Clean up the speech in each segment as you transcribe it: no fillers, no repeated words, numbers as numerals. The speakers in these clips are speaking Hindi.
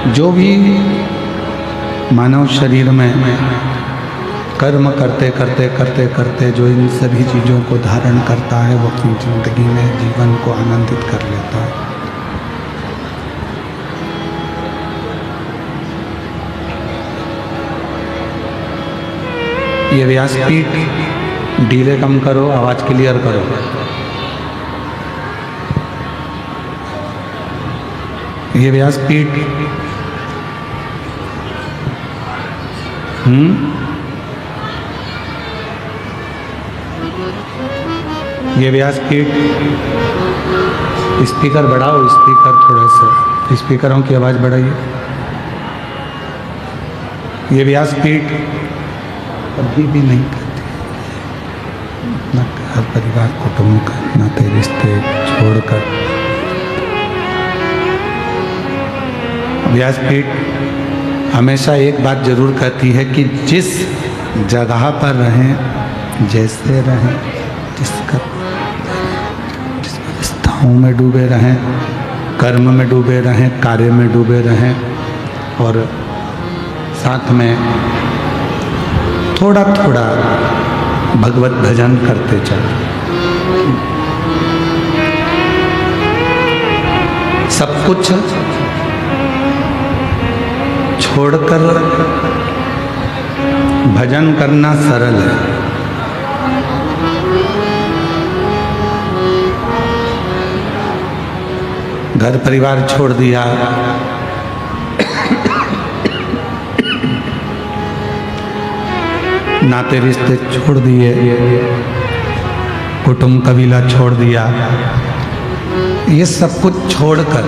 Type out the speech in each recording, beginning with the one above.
जो भी मानव शरीर में कर्म करते करते करते करते जो इन सभी चीज़ों को धारण करता है वो अपनी जिंदगी में जीवन को आनंदित कर लेता है। ये व्यासपीठ ढीले कम करो, आवाज क्लियर करो। ये व्यासपीठ ये व्यासपीठ स्पीकर बढ़ाओ, स्पीकर थोड़ा सा, स्पीकरों की आवाज बढ़ाइए। ये व्यासपीठ कभी भी नहीं करती न घर परिवार कुटुंब का नाते रिश्ते छोड़कर। व्यासपीठ हमेशा एक बात जरूर कहती है कि जिस जगह पर रहें, जैसे रहें, जिस व्यवस्थाओं में डूबे रहें, कर्म में डूबे रहें, कार्य में डूबे रहें और साथ में थोड़ा थोड़ा भगवत भजन करते चलें। सब कुछ छोड़कर भजन करना सरल है। घर परिवार छोड़ दिया, नाते रिश्ते छोड़ दिए, कुटुंब कबीला छोड़ दिया, ये सब कुछ छोड़कर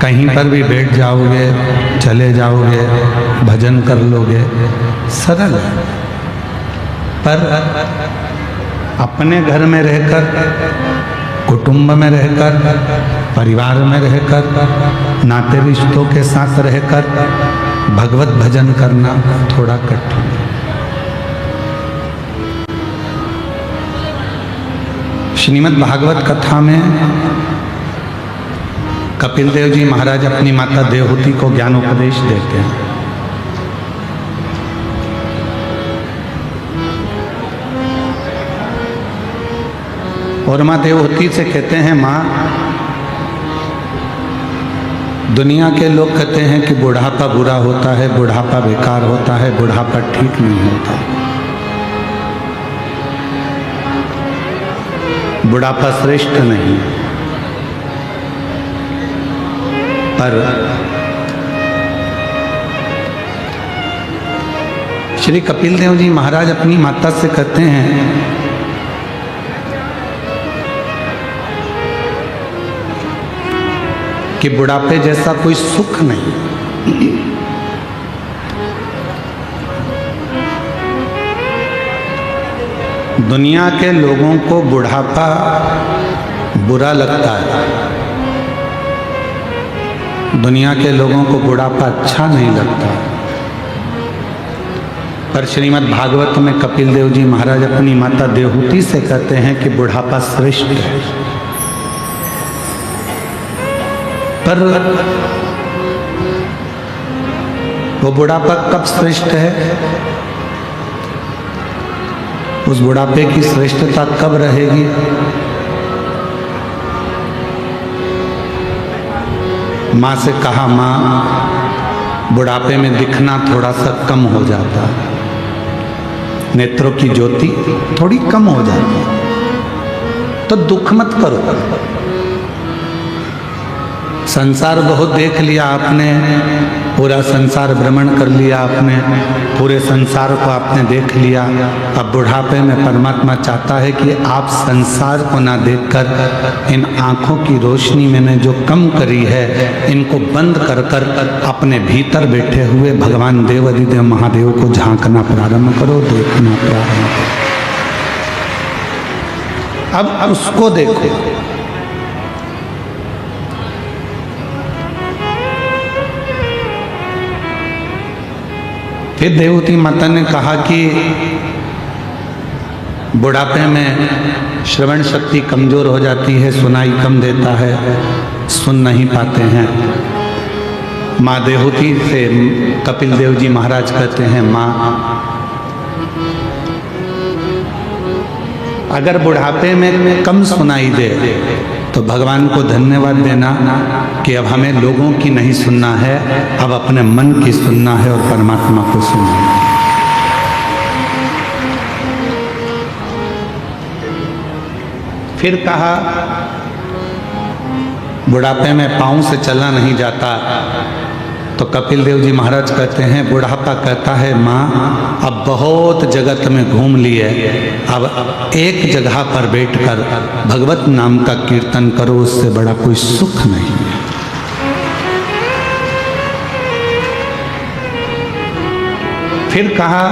कहीं पर भी बैठ जाओगे, चले जाओगे, भजन कर लोगे, सरल है। पर अपने घर में रहकर, कुटुंब में रहकर, परिवार में रहकर, नाते रिश्तों के साथ रहकर भगवत भजन करना थोड़ा कठिन है। श्रीमद् भागवत कथा में कपिल देव जी महाराज अपनी माता देवहूति को ज्ञानोपदेश देते हैं। और माँ देवहूति से कहते हैं, माँ दुनिया के लोग कहते हैं कि बुढ़ापा बुरा होता है, बुढ़ापा बेकार होता है, बुढ़ापा ठीक नहीं होता। बुढ़ापा श्रेष्ठ नहीं, पर श्री कपिल देव जी महाराज अपनी माता से कहते हैं कि बुढ़ापे जैसा कोई सुख नहीं। दुनिया के लोगों को बुढ़ापा बुरा लगता है, दुनिया के लोगों को बुढ़ापा अच्छा नहीं लगता। पर श्रीमद् भागवत में कपिल देव जी महाराज अपनी माता देवहूति से कहते हैं कि बुढ़ापा श्रेष्ठ है। पर वो बुढ़ापा कब श्रेष्ठ है, उस बुढ़ापे की श्रेष्ठता कब रहेगी? माँ से कहा, माँ बुढ़ापे में दिखना थोड़ा सा कम हो जाता है, नेत्रों की ज्योति थोड़ी कम हो जाती है, तो दुख मत करो। संसार बहुत देख लिया आपने, पूरा संसार भ्रमण कर लिया आपने, पूरे संसार को आपने देख लिया। अब बुढ़ापे में परमात्मा चाहता है कि आप संसार को ना देखकर इन आँखों की रोशनी मैंने जो कम करी है, इनको बंद कर कर अपने भीतर बैठे हुए भगवान देव अधिदेव महादेव को झांकना प्रारंभ करो, देखना प्रारंभ करो। अब उसको देखो। फिर देवहूति माता ने कहा कि बुढ़ापे में श्रवण शक्ति कमजोर हो जाती है, सुनाई कम देता है, सुन नहीं पाते हैं। माँ देहूती से कपिल देव जी महाराज कहते हैं, माँ अगर बुढ़ापे में कम सुनाई दे तो भगवान को धन्यवाद देना कि अब हमें लोगों की नहीं सुनना है, अब अपने मन की सुनना है और परमात्मा को सुनना है। फिर कहा, बुढ़ापे में पाँव से चला नहीं जाता, तो कपिल देव जी महाराज कहते हैं, बुढ़ापा कहता है, माँ अब बहुत जगत में घूम लिए, अब एक जगह पर बैठकर भगवत नाम का कीर्तन करो, उससे बड़ा कोई सुख नहीं है। फिर कहा,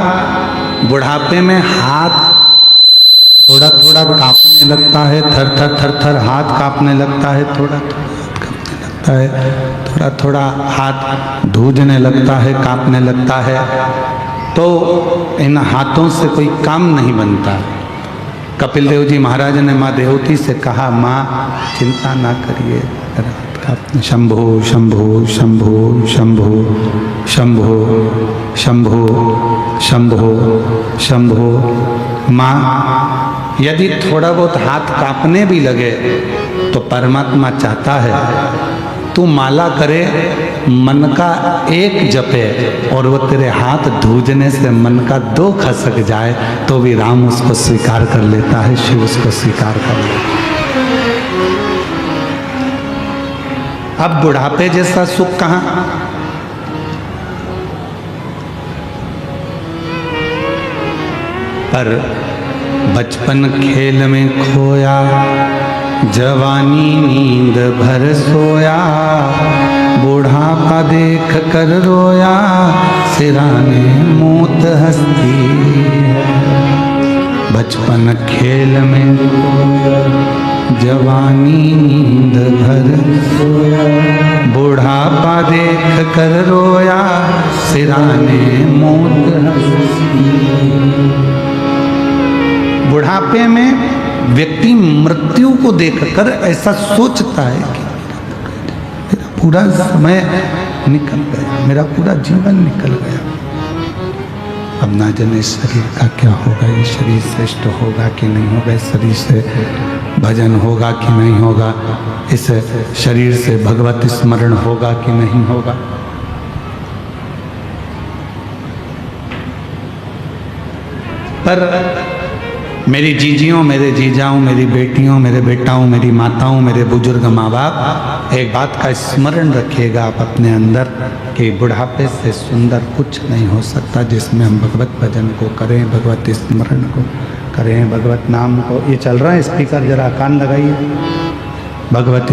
बुढ़ापे में हाथ थोड़ा थोड़ा कांपने लगता है, थर थर थर थर हाथ कांपने लगता है, थोड़ा थोड़ा कांपने लगता है, थोड़ा थोड़ा हाथ धूजने लगता है, कांपने लगता है, तो इन हाथों से कोई काम नहीं बनता। कपिल देव जी महाराज ने माँ देवती से कहा, माँ चिंता ना करिए, शंभो शंभो शंभो शंभो शंभो शंभो शंभो शंभो। माँ यदि थोड़ा बहुत हाथ कांपने भी लगे तो परमात्मा चाहता है तू माला करे, मन का एक जपे और वो तेरे हाथ धूजने से मन का 2 खसक जाए तो भी राम उसको स्वीकार कर लेता है, शिव उसको स्वीकार कर लेता है। अब बुढ़ापे जैसा सुख कहाँ? पर बचपन खेल में खोया, जवानी नींद भर सोया, बुढ़ापा देख कर रोया, सिराने मौत हंसती है। बचपन खेल में खोया, जवानी नींद भर सोया, बुढ़ापा देख कर रोया, सिराने मौत हंसती है। बुढ़ापे में व्यक्ति मृत्यु को देखकर ऐसा सोचता है कि मेरा पूरा समय निकल गया, मेरा पूरा जीवन निकल गया, अब ना जाने शरीर का क्या होगा, ये शरीर श्रेष्ठ होगा कि नहीं होगा, इस शरीर से भजन होगा कि नहीं होगा, इस शरीर से भगवत स्मरण होगा कि नहीं होगा। पर मेरी जीजियों, मेरे जीजाओं, मेरी बेटियों, मेरे बेटाओं, मेरी माताओं, मेरे बुजुर्ग माँ बाप, एक बात का स्मरण रखिएगा आप अपने अंदर कि बुढ़ापे से सुंदर कुछ नहीं हो सकता, जिसमें हम भगवत भजन को करें, भगवत स्मरण को करें, भगवत नाम को। ये चल रहा है स्पीकर, जरा कान लगाइए। भगवत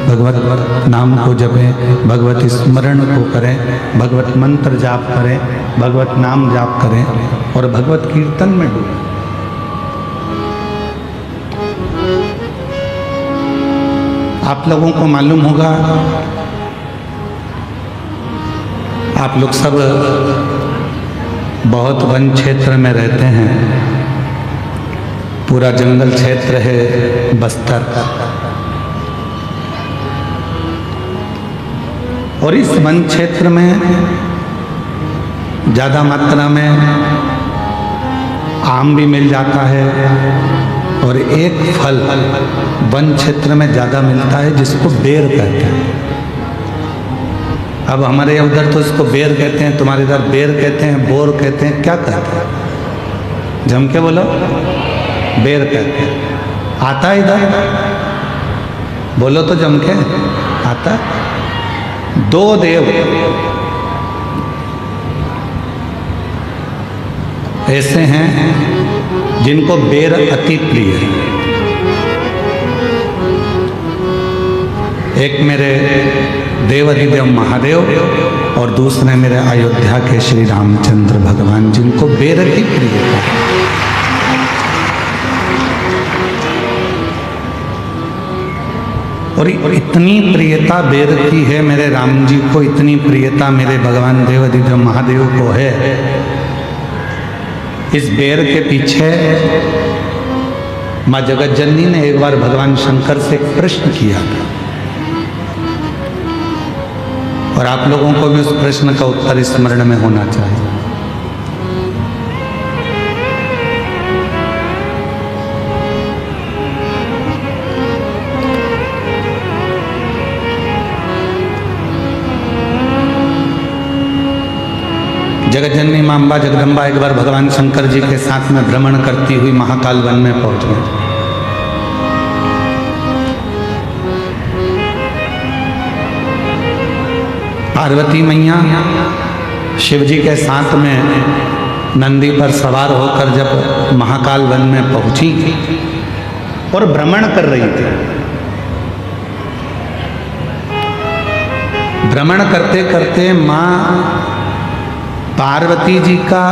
भगवत नाम को जपें, भगवत स्मरण को करें, भगवत मंत्र जाप करें, भगवत नाम जाप करें और भगवत कीर्तन में डूबें। आप लोगों को मालूम होगा, आप लोग सब बहुत वन क्षेत्र में रहते हैं, पूरा जंगल क्षेत्र है बस्तर का, और इस वन क्षेत्र में ज़्यादा मात्रा में आम भी मिल जाता है, और एक फल वन क्षेत्र में ज़्यादा मिलता है जिसको बेर कहते हैं। अब हमारे उधर तो इसको बेर कहते हैं, तुम्हारे इधर बेर कहते हैं, बोर कहते हैं, क्या कहते हैं? जम के बोलो। बेर कहते हैं। आता है इधर? बोलो तो जम के। आता? 2 देव ऐसे हैं जिनको बेर अति प्रिय है। एक मेरे देवाधिदेव महादेव और दूसरे मेरे अयोध्या के श्री रामचंद्र भगवान, जिनको बेर अति प्रिय है। और इतनी प्रियता बेर की है मेरे राम जी को, इतनी प्रियता मेरे भगवान देवाधिदेव महादेव को है। इस बेर के पीछे माँ जगत जननी ने एक बार भगवान शंकर से एक प्रश्न किया था और आप लोगों को भी उस प्रश्न का उत्तर स्मरण में होना चाहिए। जगत जननी मां अम्बा जगदम्बा एक बार भगवान शंकर जी के साथ में भ्रमण करती हुई महाकाल वन में पहुंच गई। पार्वती मैया शिव जी के साथ में नंदी पर सवार होकर जब महाकाल वन में पहुंची और भ्रमण कर रही थी, भ्रमण करते करते मां पार्वती जी का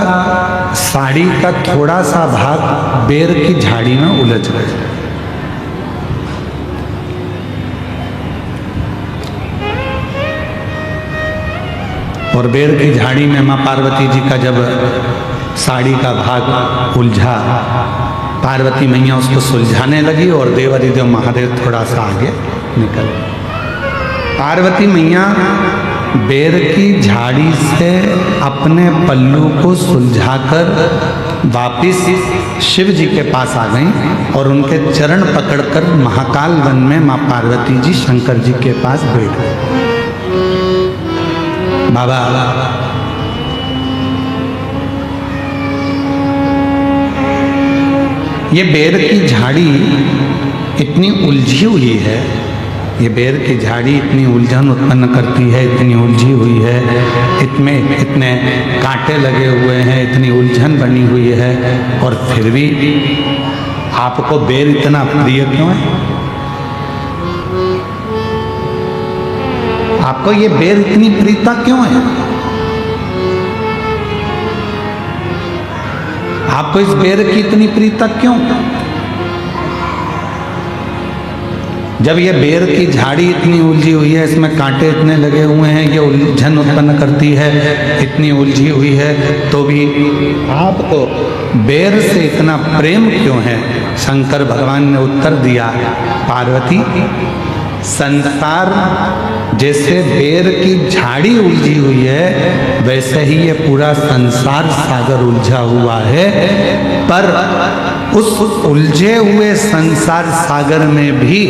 साड़ी का थोड़ा सा भाग बेर की झाड़ी में उलझ गया। और बेर की झाड़ी में मां पार्वती जी का जब साड़ी का भाग उलझा, पार्वती मैया उसको सुलझाने लगी और देवाधिदेव महादेव थोड़ा सा आगे निकल। पार्वती मैया बेर की झाड़ी से अपने पल्लू को सुलझाकर वापिस शिव जी के पास आ गईं और उनके चरण पकड़कर महाकाल वन में मां पार्वती जी शंकर जी के पास बैठ गए। बाबा ये बेर की झाड़ी इतनी उलझी हुई है, ये बेर की झाड़ी इतनी उलझन उत्पन्न करती है, इतनी उलझी हुई है, इतने कांटे लगे हुए हैं, इतनी उलझन बनी हुई है, और फिर भी आपको बेर इतना प्रिय क्यों है? आपको ये बेर इतनी प्रियता क्यों है? आपको इस बेर की इतनी प्रियता क्यों? जब ये बेर की झाड़ी इतनी उलझी हुई है, इसमें कांटे इतने लगे हुए हैं, ये उलझन उत्पन्न करती है, इतनी उलझी हुई है, तो भी आपको बेर से इतना प्रेम क्यों है? शंकर भगवान ने उत्तर दिया, पार्वती संसार जैसे बेर की झाड़ी उलझी हुई है, वैसे ही ये पूरा संसार सागर उलझा हुआ है, पर उस उलझे हुए संसार सागर में भी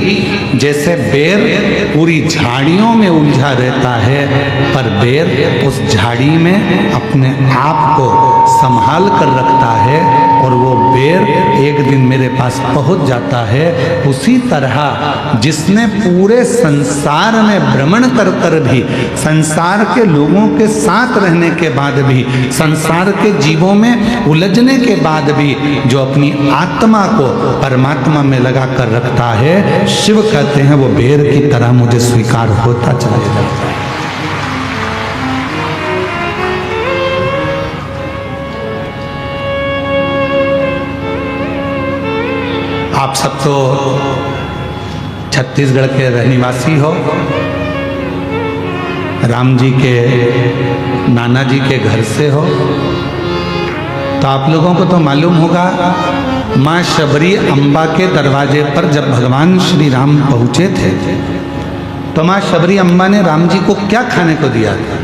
जैसे बेर पूरी झाड़ियों में उलझा रहता है, पर बेर उस झाड़ी में अपने आप को संभाल कर रखता है और वो बेर एक दिन मेरे पास पहुंच जाता है। उसी तरह जिसने पूरे संसार में भ्रमण कर कर भी, संसार के लोगों के साथ रहने के बाद भी, संसार के जीवों में उलझने के बाद भी जो अपनी आत्मा को परमात्मा में लगा कर रखता है, शिव कहते हैं वो बेर की तरह मुझे स्वीकार होता चला जाता है। आप सब तो छत्तीसगढ़ के रहनिवासी हो, राम जी के नाना जी के घर से हो, तो आप लोगों को तो मालूम होगा माँ शबरी अम्बा के दरवाजे पर जब भगवान श्री राम पहुँचे थे तो माँ शबरी अम्बा ने राम जी को क्या खाने को दिया था?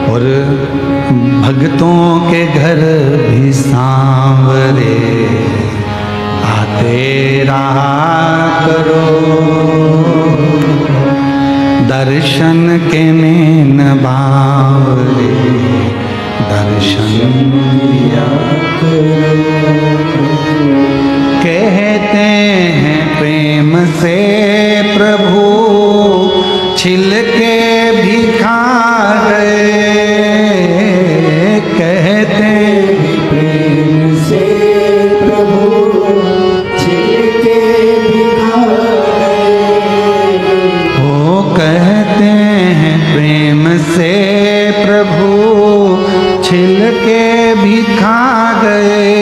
और भक्तों के घर भी सांवरे आते रहा करो, दर्शन के नैन बावरे दर्शन दिया करो। कहते हैं प्रेम से प्रभु छिल के भी खा गए, कहते हैं प्रेम से प्रभु छिल के भी खा गए। ओ कहते हैं प्रेम से प्रभु छिल के भी खा गए,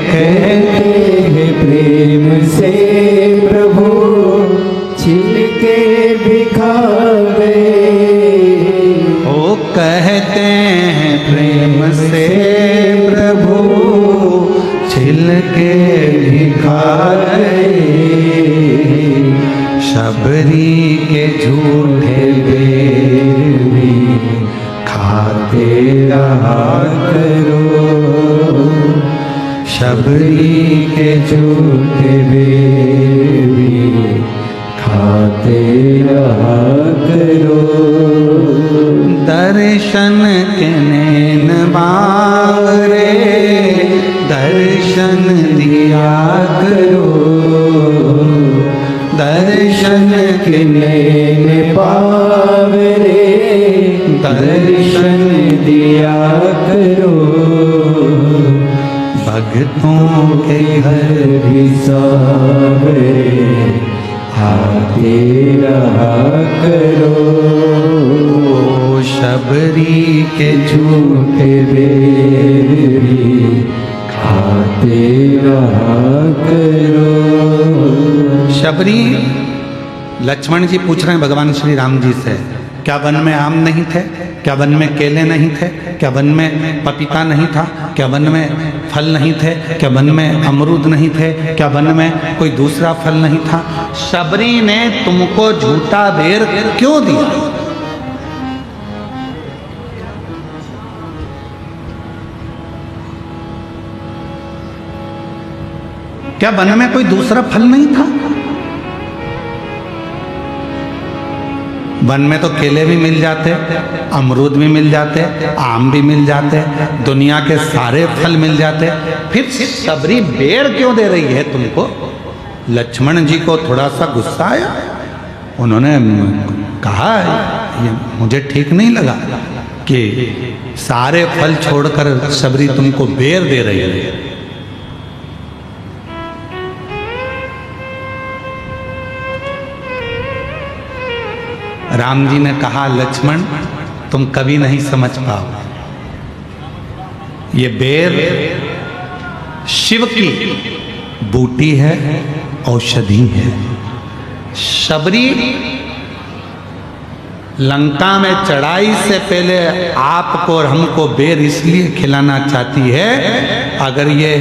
कहते हैं प्रेम से प्रभु छिल के भी खा गए। ओ कहते हैं प्रेम से प्रभु छिलके भी खा गए, शबरी के झूठे बेर भी खाते रहा करो, शबरी के झूठे बेर भी खाते रहा करो। दर्शन के नैन बावरे दर्शन दिया करो, दर्शन के नैन बावरे दर्शन दिया करो, भक्तों के घर भी सावरे आते रहा करो, शबरी के झूठे बेर भी खाते रहा करो। शबरी, लक्ष्मण जी पूछ रहे हैं भगवान श्री राम जी से, क्या वन में आम नहीं थे, क्या वन में केले नहीं थे, क्या वन में पपीता नहीं था, क्या वन में फल नहीं थे, क्या वन में अमरूद नहीं थे, क्या वन में कोई दूसरा फल नहीं था? शबरी ने तुमको झूठा बेर क्यों दिया? क्या वन में कोई दूसरा फल नहीं था? वन में तो केले भी मिल जाते, अमरूद भी मिल जाते, आम भी मिल जाते, दुनिया के सारे फल मिल जाते, फिर शबरी बेर क्यों दे रही है तुमको? लक्ष्मण जी को थोड़ा सा गुस्सा आया, उन्होंने कहा ये मुझे ठीक नहीं लगा कि सारे फल छोड़कर शबरी तुमको बेर दे रही है। राम जी ने कहा लक्ष्मण तुम कभी नहीं समझ पाओ, ये बेर शिव की बूटी है, औषधि है। शबरी लंका में चढ़ाई से पहले आपको और हमको बेर इसलिए खिलाना चाहती है, अगर ये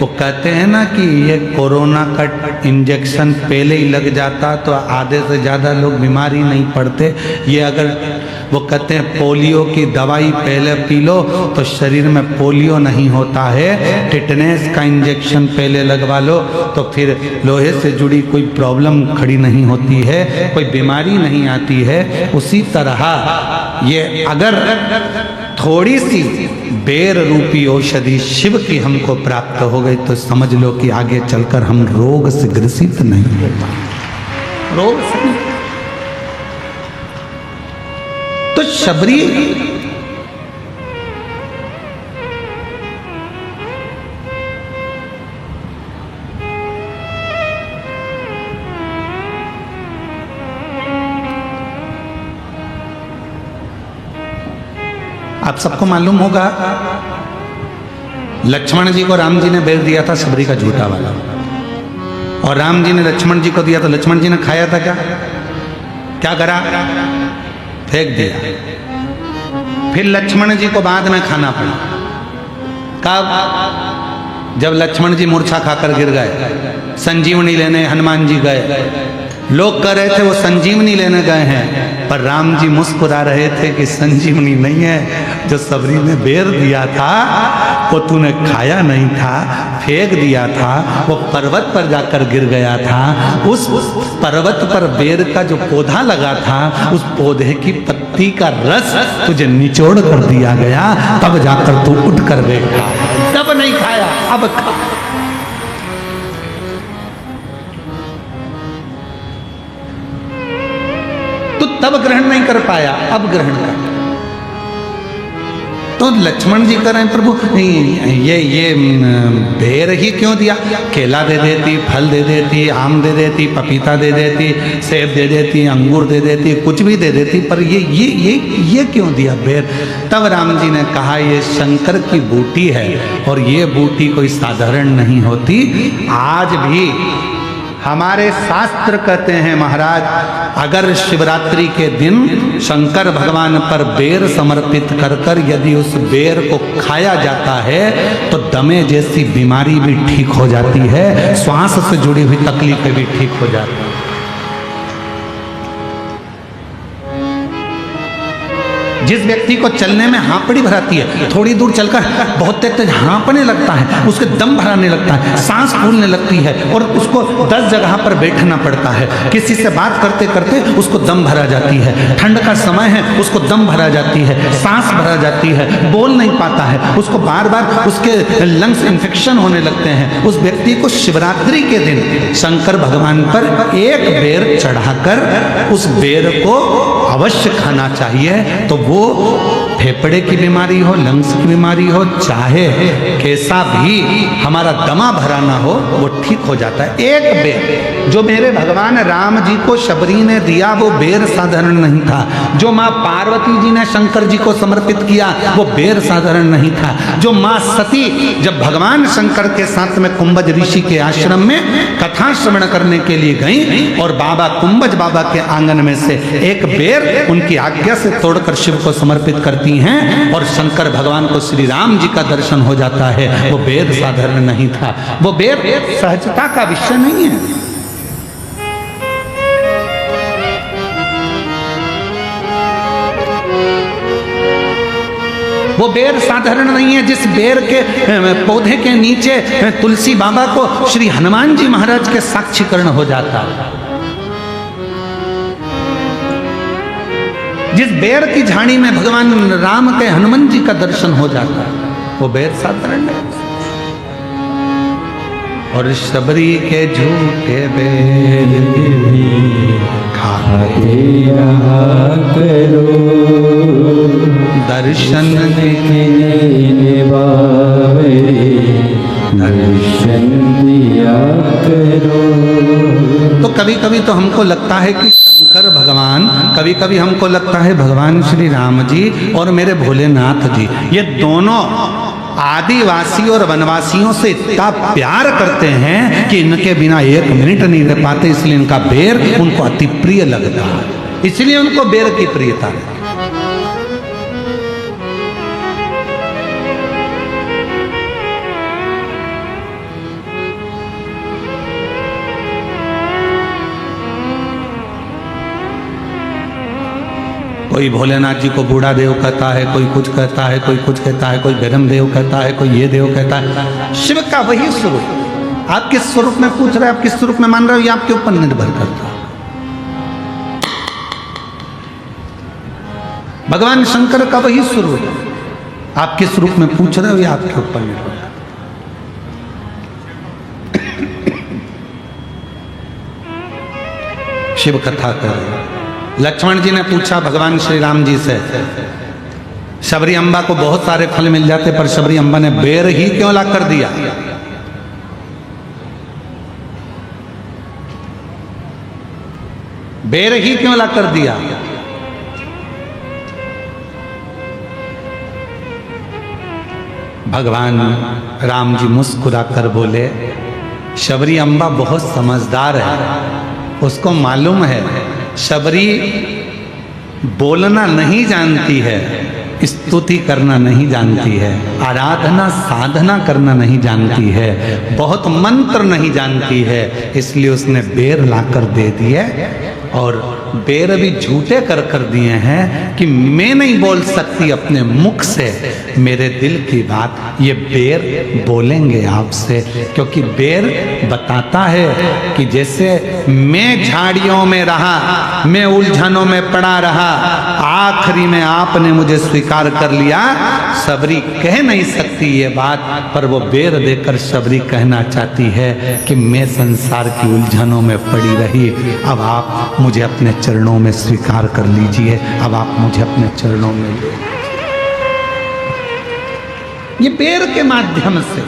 वो कहते हैं ना कि ये कोरोना का इंजेक्शन पहले ही लग जाता तो आधे से ज़्यादा लोग बीमार ही नहीं पड़ते। ये अगर वो कहते हैं पोलियो की दवाई पहले पी लो तो शरीर में पोलियो नहीं होता है, टिटनेस का इंजेक्शन पहले लगवा लो तो फिर लोहे से जुड़ी कोई प्रॉब्लम खड़ी नहीं होती है, कोई बीमारी नहीं आती है। उसी तरह ये अगर थोड़ी सी बेर रूपी औषधि शिव की हमको प्राप्त हो गई तो समझ लो कि आगे चलकर हम रोग से ग्रसित नहीं हो पाए, रोग से नहीं। तो शबरी आप सबको मालूम होगा लक्ष्मण जी को राम जी ने बेर दिया था शबरी का झूठा वाला, और राम जी ने लक्ष्मण जी को दिया तो लक्ष्मण जी ने खाया था क्या? क्या करा? फेंक दिया। फिर लक्ष्मण जी को बाद में खाना पड़ा। कब? जब लक्ष्मण जी मूर्छा खाकर गिर गए, संजीवनी लेने हनुमान जी गए, लोग कह रहे थे वो संजीवनी लेने गए हैं, पर राम जी मुस्कुरा रहे थे कि संजीवनी नहीं है, जो शबरी ने बेर दिया था वो तूने खाया नहीं था, फेंक दिया था, वो पर्वत पर जाकर गिर गया था। उस पर्वत पर बेर का जो पौधा लगा था उस पौधे की पत्ती का रस तुझे निचोड़ कर दिया गया, तब जाकर तू उठ कर बैठा, तब नहीं खाया, अब खा। तो तब ग्रहण नहीं कर पाया, अब ग्रहण कर। तो लक्ष्मण जी कह रहे हैं प्रभु ये बेर ही क्यों दिया? केला दे देती, फल दे देती, आम दे देती, पपीता दे देती, सेब दे देती, अंगूर दे देती, कुछ भी दे देती, पर ये क्यों दिया बेर? तब राम जी ने कहा ये शंकर की बूटी है और ये बूटी कोई साधारण नहीं होती। आज भी हमारे शास्त्र कहते हैं महाराज, अगर शिवरात्रि के दिन शंकर भगवान पर बेर समर्पित कर कर यदि उस बेर को खाया जाता है तो दमे जैसी बीमारी भी ठीक हो जाती है, श्वास से जुड़ी हुई तकलीफें भी ठीक हो जाती है। जिस व्यक्ति को चलने में हाँपड़ी भराती है, थोड़ी दूर चलकर बहुत तेज हाँपने लगता है, उसके दम भराने लगता है, सांस फूलने लगती है और उसको 10 जगह पर बैठना पड़ता है। किसी से बात करते करते उसको दम भरा जाती है, ठंड का समय है उसको दम भरा जाती है, सांस भरा जाती है, बोल नहीं पाता है, उसको बार बार उसके लंग्स इन्फेक्शन होने लगते हैं। उस व्यक्ति को शिवरात्रि के दिन शंकर भगवान पर एक बेर चढ़ाकर उस बेर को अवश्य खाना चाहिए, तो वो फेफड़े की बीमारी हो, लंग्स की बीमारी हो, चाहे कैसा भी हमारा दमा भरा ना हो, वो ठीक हो जाता है। एक बेर जो मेरे भगवान राम जी को शबरी ने दिया वो बेर साधारण नहीं था, जो माँ पार्वती जी ने शंकर जी को समर्पित किया वो बेर साधारण नहीं था, जो माँ सती जब भगवान शंकर के साथ में कुंभज ऋषि के आश्रम में कथा श्रवण करने के लिए गई और बाबा कुंभज बाबा के आंगन में से एक बेर उनकी आज्ञा से तोड़कर शिव को समर्पित करती हैं और शंकर भगवान को श्री राम जी का दर्शन हो जाता है, वो बेर साधारण नहीं था, वो बेर सहजता का विषय नहीं है। वो बेर साधारण नहीं है जिस बेर के पौधे के नीचे तुलसी बाबा को श्री हनुमान जी महाराज के साक्षीकरण हो जाता है, जिस बेर की झाड़ी में भगवान राम के हनुमान जी का दर्शन हो जाता है, वो बेर साधारण नहीं। और शबरी के झूठे बेर खाते रहा करो, दर्शन दर्शन दिया करो। तो कभी कभी तो हमको लगता है कि शंकर भगवान, कभी कभी हमको लगता है भगवान श्री राम जी और मेरे भोलेनाथ जी, ये दोनों आदिवासी और वनवासियों से इतना प्यार करते हैं कि इनके बिना एक मिनट नहीं रह पाते, इसलिए इनका बेर उनको अति प्रिय लगता है, इसलिए उनको बेर की प्रियता है। कोई भोलेनाथ जी को बूढ़ा देव कहता है, कोई कुछ कहता है, कोई कुछ कहता है, कोई गरम देव कहता है, कोई ये देव कहता है। शिव का वही स्वरूप, आप किस स्वरूप में पूछ रहे हैं, आप किस स्वरूप में मान रहे हो, ये आपके ऊपर निर्भर करता है। भगवान शंकर का वही स्वरूप, आप किस रूप में पूछ रहे हो ये आपके ऊपर निर्भर करता है। शिव कथा कर लक्ष्मण जी ने पूछा भगवान श्री राम जी से, शबरी अम्बा को बहुत सारे फल मिल जाते पर शबरी अम्बा ने बेर ही क्यों ला कर दिया? बेर ही क्यों ला कर दिया? भगवान राम जी मुस्कुराकर बोले, शबरी अम्बा बहुत समझदार है, उसको मालूम है शबरी बोलना नहीं जानती है, स्तुति करना नहीं जानती है, आराधना साधना करना नहीं जानती है, बहुत मंत्र नहीं जानती है, इसलिए उसने बेर लाकर दे दिए और बेर भी झूठे कर दिए हैं कि मैं नहीं बोल सकती अपने मुख से मेरे दिल की बात, ये बेर बोलेंगे आपसे, क्योंकि बेर बताता है कि जैसे मैं झाड़ियों में रहा, मैं उलझनों में पड़ा रहा, आखिरी में आपने मुझे स्वीकार कर लिया। शबरी कह नहीं सकती ये बात, पर वो बेर देकर शबरी कहना चाहती है कि मैं संसार की उलझनों में पड़ी रही, अब आप मुझे अपने चरणों में स्वीकार कर लीजिए, अब आप मुझे अपने चरणों में ले। ये बेर के माध्यम से,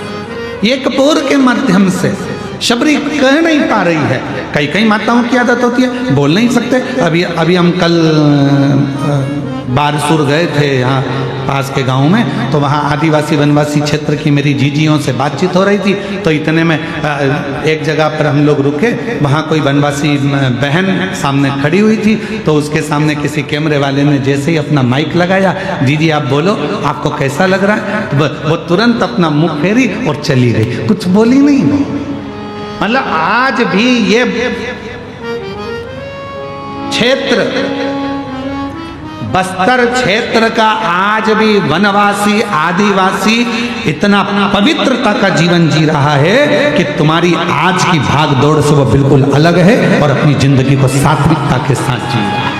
ये कपूर के माध्यम से शबरी कह नहीं पा रही है। कई माताओं की आदत होती है बोल नहीं सकते। अभी हम कल बारसूर गए थे यहाँ पास के गांव में, तो वहाँ आदिवासी वनवासी क्षेत्र की मेरी जीजियों से बातचीत हो रही थी। तो इतने में एक जगह पर हम लोग रुके, वहाँ कोई वनवासी बहन सामने खड़ी हुई थी। तो उसके सामने किसी कैमरे वाले ने जैसे ही अपना माइक लगाया, जीजी आप बोलो, आपको कैसा लग रहा है, तो वो तुरंत अपना मुंह फेरी और चली गई, कुछ बोली नहीं वो। मतलब आज भी ये क्षेत्र, बस्तर क्षेत्र का आज भी वनवासी आदिवासी इतना पवित्रता का जीवन जी रहा है कि तुम्हारी आज की भाग दौड़ से वो बिल्कुल अलग है और अपनी जिंदगी को सात्विकता के साथ जी रहा है।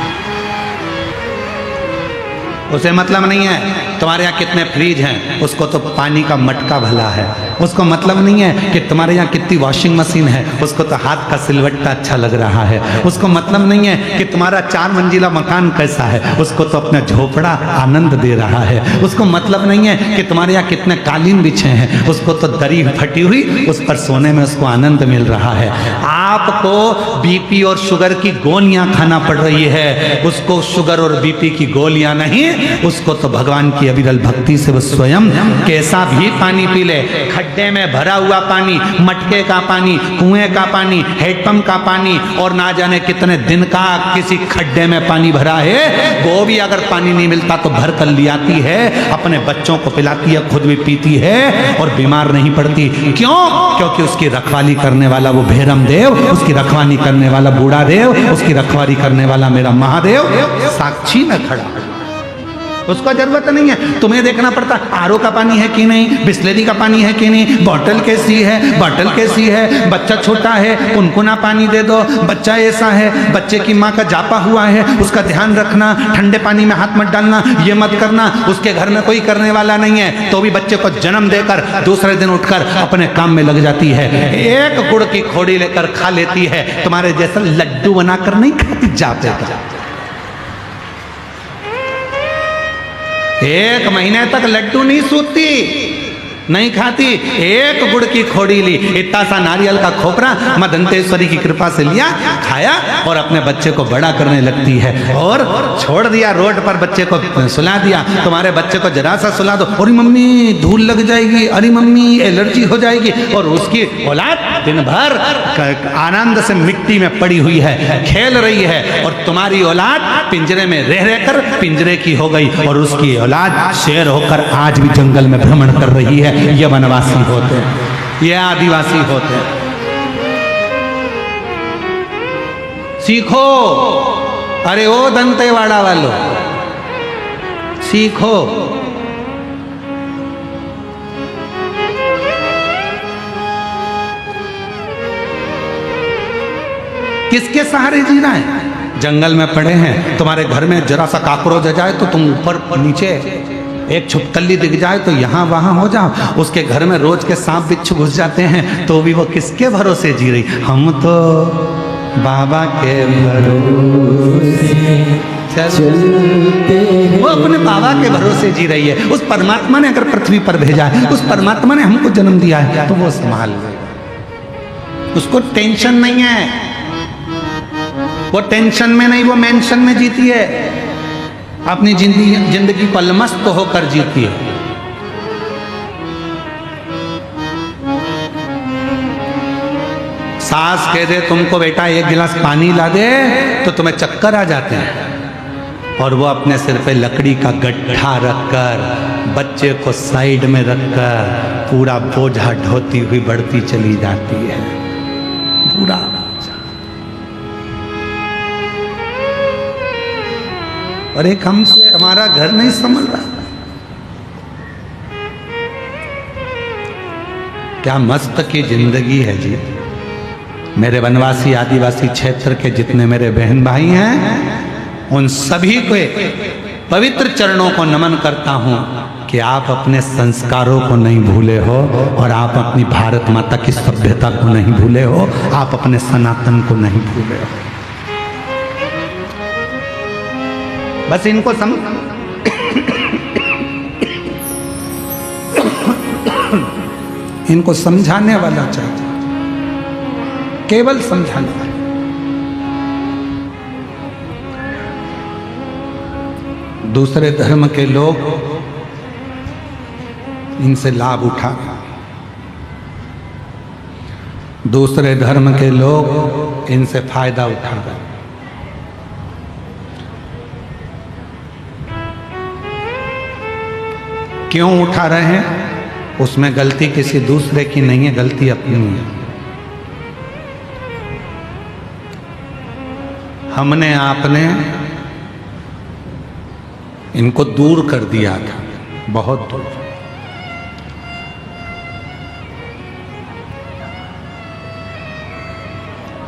उसे मतलब नहीं है तुम्हारे यहाँ कितने फ्रिज हैं, उसको तो पानी का मटका भला है। उसको मतलब नहीं है कि तुम्हारे यहाँ कितनी वॉशिंग मशीन है, उसको तो हाथ का सिलवट्टा अच्छा लग रहा है। उसको मतलब नहीं है कि तुम्हारा 4 मंजिला मकान कैसा है, उसको तो अपना झोपड़ा आनंद दे रहा है। उसको मतलब नहीं है कि तुम्हारे यहाँ कितने कालीन बिछे हैं, उसको तो दरी फटी हुई उस पर सोने में उसको आनंद मिल रहा है। आपको बीपी और शुगर की गोलियां खाना पड़ रही है, उसको शुगर और बीपी की गोलियां नहीं, उसको तो भगवान की अविरल भक्ति से वो स्वयं कैसा भी पानी पी ले, खड्डे में भरा हुआ पानी, मटके का पानी, कुएं का पानी, हेडपंप का पानी, और ना जाने कितने दिन का किसी खड्डे में पानी भरा है, वो भी अगर पानी नहीं मिलता तो भर कर ले आती है, अपने बच्चों को पिलाती है, खुद भी पीती है और बीमार नहीं पड़ती। क्यों? क्योंकि उसकी रखवाली करने वाला वो भैरम देव, उसकी रखवाली करने वाला बूढ़ा देव, उसकी रखवाली करने वाला मेरा महादेव साक्षी में खड़ा है। उसको जरूरत नहीं है तुम्हें देखना पड़ता आरओ का पानी है कि नहीं, बिस्लेरी का पानी है कि नहीं, बॉटल कैसी है, बॉटल कैसी है, बच्चा छोटा है कुनकुना पानी दे दो, बच्चा ऐसा है, बच्चे की माँ का जापा हुआ है, उसका ध्यान रखना, ठंडे पानी में हाथ मत डालना, ये मत करना। उसके घर में कोई करने वाला नहीं है, तो भी बच्चे को जन्म देकर दूसरे दिन उठकर अपने काम में लग जाती है, एक गुड़ की खोड़ी लेकर खा लेती है। तुम्हारे जैसा लड्डू बनाकर नहीं खाती जाते का। 1 महीने तक लड्डू नहीं सूती, नहीं खाती, एक गुड़ की खोड़ी ली, इतना सा नारियल का खोपरा मां दंतेश्वरी की कृपा से लिया, खाया और अपने बच्चे को बड़ा करने लगती है। और छोड़ दिया रोड पर, बच्चे को सुला दिया। तुम्हारे बच्चे को जरा सा सुला दो, अरे मम्मी धूल लग जाएगी, अरे मम्मी एलर्जी हो जाएगी, और उसकी औलाद दिन भर आनंद से मिट्टी में पड़ी हुई है, खेल रही है, और तुम्हारी औलाद पिंजरे में रह रहकर पिंजरे की हो गई, और उसकी औलाद शेर होकर आज भी जंगल में भ्रमण कर रही है। ये वनवासी होते हैं, ये आदिवासी होते हैं। सीखो, अरे ओ दंतेवाड़ा वालों सीखो। किसके सहारे जीना है? जंगल में पड़े हैं, तुम्हारे घर में जरा सा काकरोच आ जाए तो तुम ऊपर नीचे, एक छुपकली दिख जाए तो यहाँ वहाँ हो जाओ। उसके घर में रोज के सांप बिच्छू घुस जाते हैं, तो भी वो किसके भरोसे जी रही? हम तो बाबा के भरोसे चलते, वो अपने बाबा के भरोसे जी रही है। उस परमात्मा ने अगर पृथ्वी पर भेजा है, उस परमात्मा ने हमको जन्म दिया है, तो वो संभाल ले, उसको टेंशन नहीं है। वो टेंशन में नहीं, वो मेंशन में जीती है, अपनी जिंदगी को अलमस्त होकर जीती है। सास कह दे तुमको बेटा 1 गिलास पानी ला दे, तो तुम्हें चक्कर आ जाते हैं, और वो अपने सिर पे लकड़ी का गड्ढा रखकर, बच्चे को साइड में रखकर पूरा बोझा ढोती हुई बढ़ती चली जाती है, पूरा। और एक हमसे हमारा घर नहीं संभल रहा। क्या मस्त की जिंदगी है जी। मेरे वनवासी आदिवासी क्षेत्र के जितने मेरे बहन भाई हैं, उन सभी को पवित्र चरणों को नमन करता हूं कि आप अपने संस्कारों को नहीं भूले हो, और आप अपनी भारत माता की सभ्यता को नहीं भूले हो, आप अपने सनातन को नहीं भूले हो। बस इनको इनको समझाने वाला चाहिए, केवल समझाने वाला। दूसरे धर्म के लोग इनसे लाभ उठा, दूसरे धर्म के लोग इनसे फायदा उठा रहे। क्यों उठा रहे हैं? उसमें गलती किसी दूसरे की नहीं है, गलती अपनी है। हमने आपने इनको दूर कर दिया था, बहुत दूर।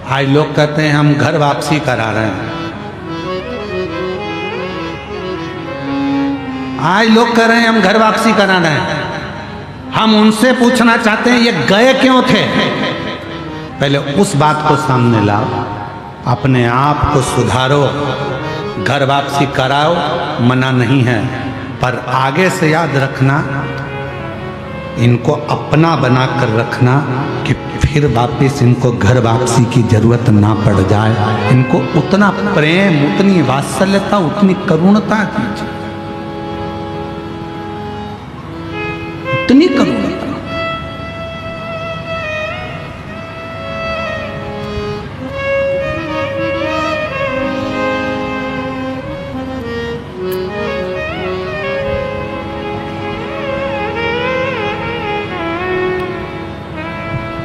आज लोग कहते हैं हम घर वापसी करा रहे हैं। आज लोग कह रहे हैं हम घर वापसी करा रहे हैं। हम उनसे पूछना चाहते हैं ये गए क्यों थे? पहले उस बात को सामने लाओ, अपने आप को सुधारो, घर वापसी कराओ, मना नहीं है, पर आगे से याद रखना, इनको अपना बना कर रखना कि फिर वापस इनको घर वापसी की जरूरत ना पड़ जाए। इनको उतना प्रेम, उतनी वात्सल्यता, उतनी करुणता दीजिए, उतनी करुणता।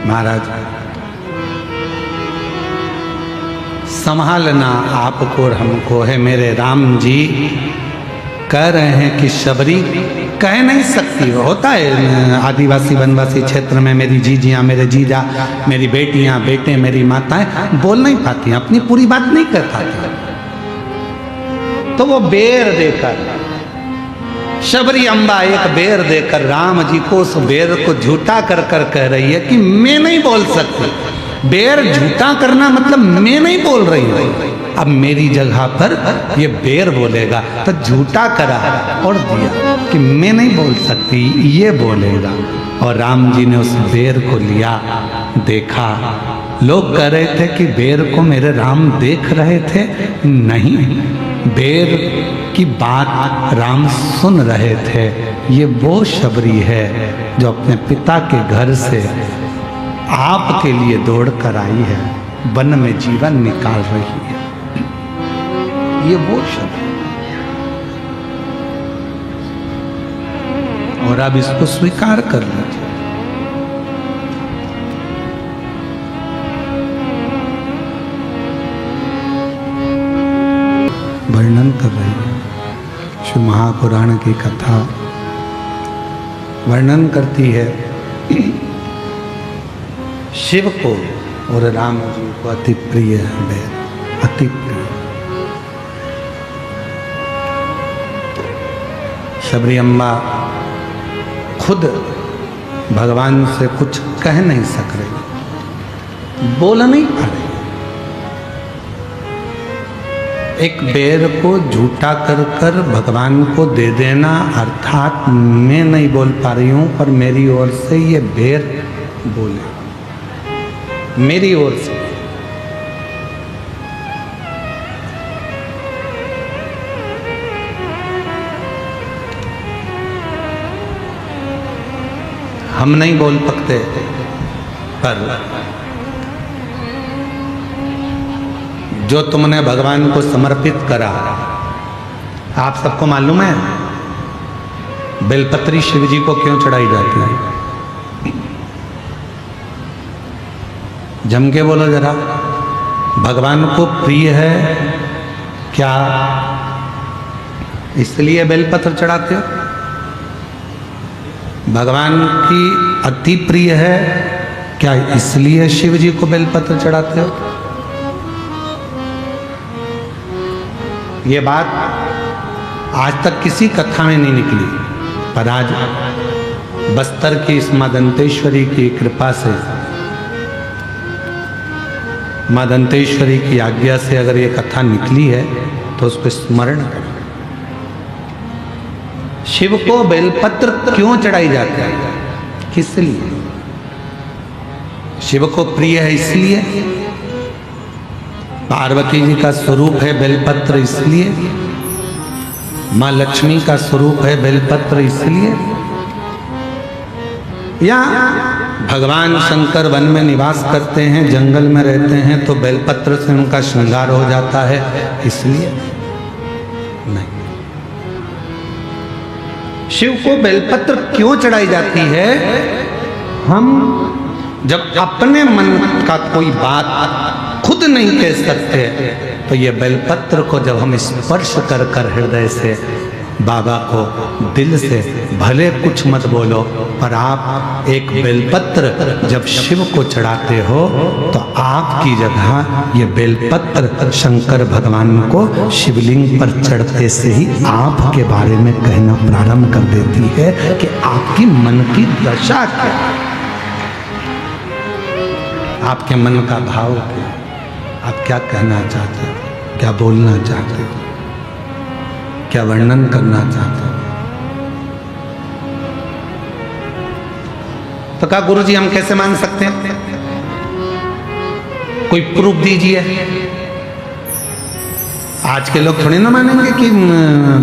महाराज, संभालना आपको और हमको है। मेरे राम जी कह रहे हैं कि शबरी कह नहीं सकती। होता है आदिवासी वनवासी क्षेत्र में, मेरी जीजियाँ, मेरे जीजा, मेरी बेटियाँ, बेटे, मेरी माताएं बोल नहीं पाती, अपनी पूरी बात नहीं कर पाती, तो वो बेर देकर, शबरी अम्बा एक बेर देकर राम जी को उस बेर को झूठा कर कर कह रही है कि मैं नहीं बोल सकती। बेर झूठा करना मतलब मैं नहीं बोल रही हूँ, अब मेरी जगह पर ये बेर बोलेगा, तो झूठा करा और दिया कि मैं नहीं बोल सकती, ये बोलेगा। और राम जी ने उस बेर को लिया, देखा। लोग कह रहे थे कि बेर को मेरे राम देख रहे थे, नहीं, बेर की बात राम सुन रहे थे। ये वो शबरी है जो अपने पिता के घर से आपके लिए दौड़ कर आई है, वन में जीवन निकाल रही है। ये वो शबरी, और अब इसको स्वीकार कर लीजिए। वर्णन कर रही है शिव महापुराण की कथा, वर्णन करती है शिव को और राम जी को अति प्रिय है बेर, अति प्रिय। शबरी अम्बा खुद भगवान से कुछ कह नहीं सक रही, बोल नहीं पा रही। एक बेर को झूठा कर कर भगवान को दे देना, अर्थात मैं नहीं बोल पा रही हूं पर मेरी ओर से ये बेर बोले, मेरी ओर से। हम नहीं बोल सकते, पर जो तुमने भगवान को समर्पित करा, आप सबको मालूम है बेलपत्री शिव जी को क्यों चढ़ाई जाती है? जम के बोलो जरा, भगवान को प्रिय है क्या इसलिए बेलपत्र चढ़ाते हो? भगवान की अति प्रिय है क्या इसलिए शिव जी को बेलपत्र चढ़ाते हो? ये बात आज तक किसी कथा में नहीं निकली, पर आज बस्तर की इस मां दंतेश्वरी की कृपा से, मां दंतेश्वरी की आज्ञा से अगर ये कथा निकली है तो उसको स्मरण करें। शिव को बेलपत्र क्यों चढ़ाई जाती है? किस लिए? शिव को प्रिय है इसलिए, पार्वती जी का स्वरूप है बेलपत्र इसलिए, माँ लक्ष्मी का स्वरूप है बेलपत्र, इसलिए या भगवान शंकर वन में निवास करते हैं, जंगल में रहते हैं, तो बेलपत्र से उनका श्रृंगार हो जाता है, इसलिए नहीं। शिव को बेलपत्र क्यों चढ़ाई जाती है? हम जब अपने मन का कोई बात खुद नहीं कह सकते, तो ये बेलपत्र को जब हम स्पर्श कर कर हृदय से बाबा को दिल से, भले कुछ मत बोलो, पर आप एक बेलपत्र जब शिव को चढ़ाते हो तो आपकी जगह ये बेलपत्र शंकर भगवान को शिवलिंग पर चढ़ते से ही आपके बारे में कहना प्रारंभ कर देती है कि आपकी मन की दशा क्या, आपके मन का भाव क्या, आप क्या कहना चाहते हो, क्या बोलना चाहते हो, क्या वर्णन करना चाहते हो। तो कहा गुरुजी हम कैसे मान सकते हैं, कोई प्रूफ दीजिए। आज के लोग थोड़ी ना मानेंगे कि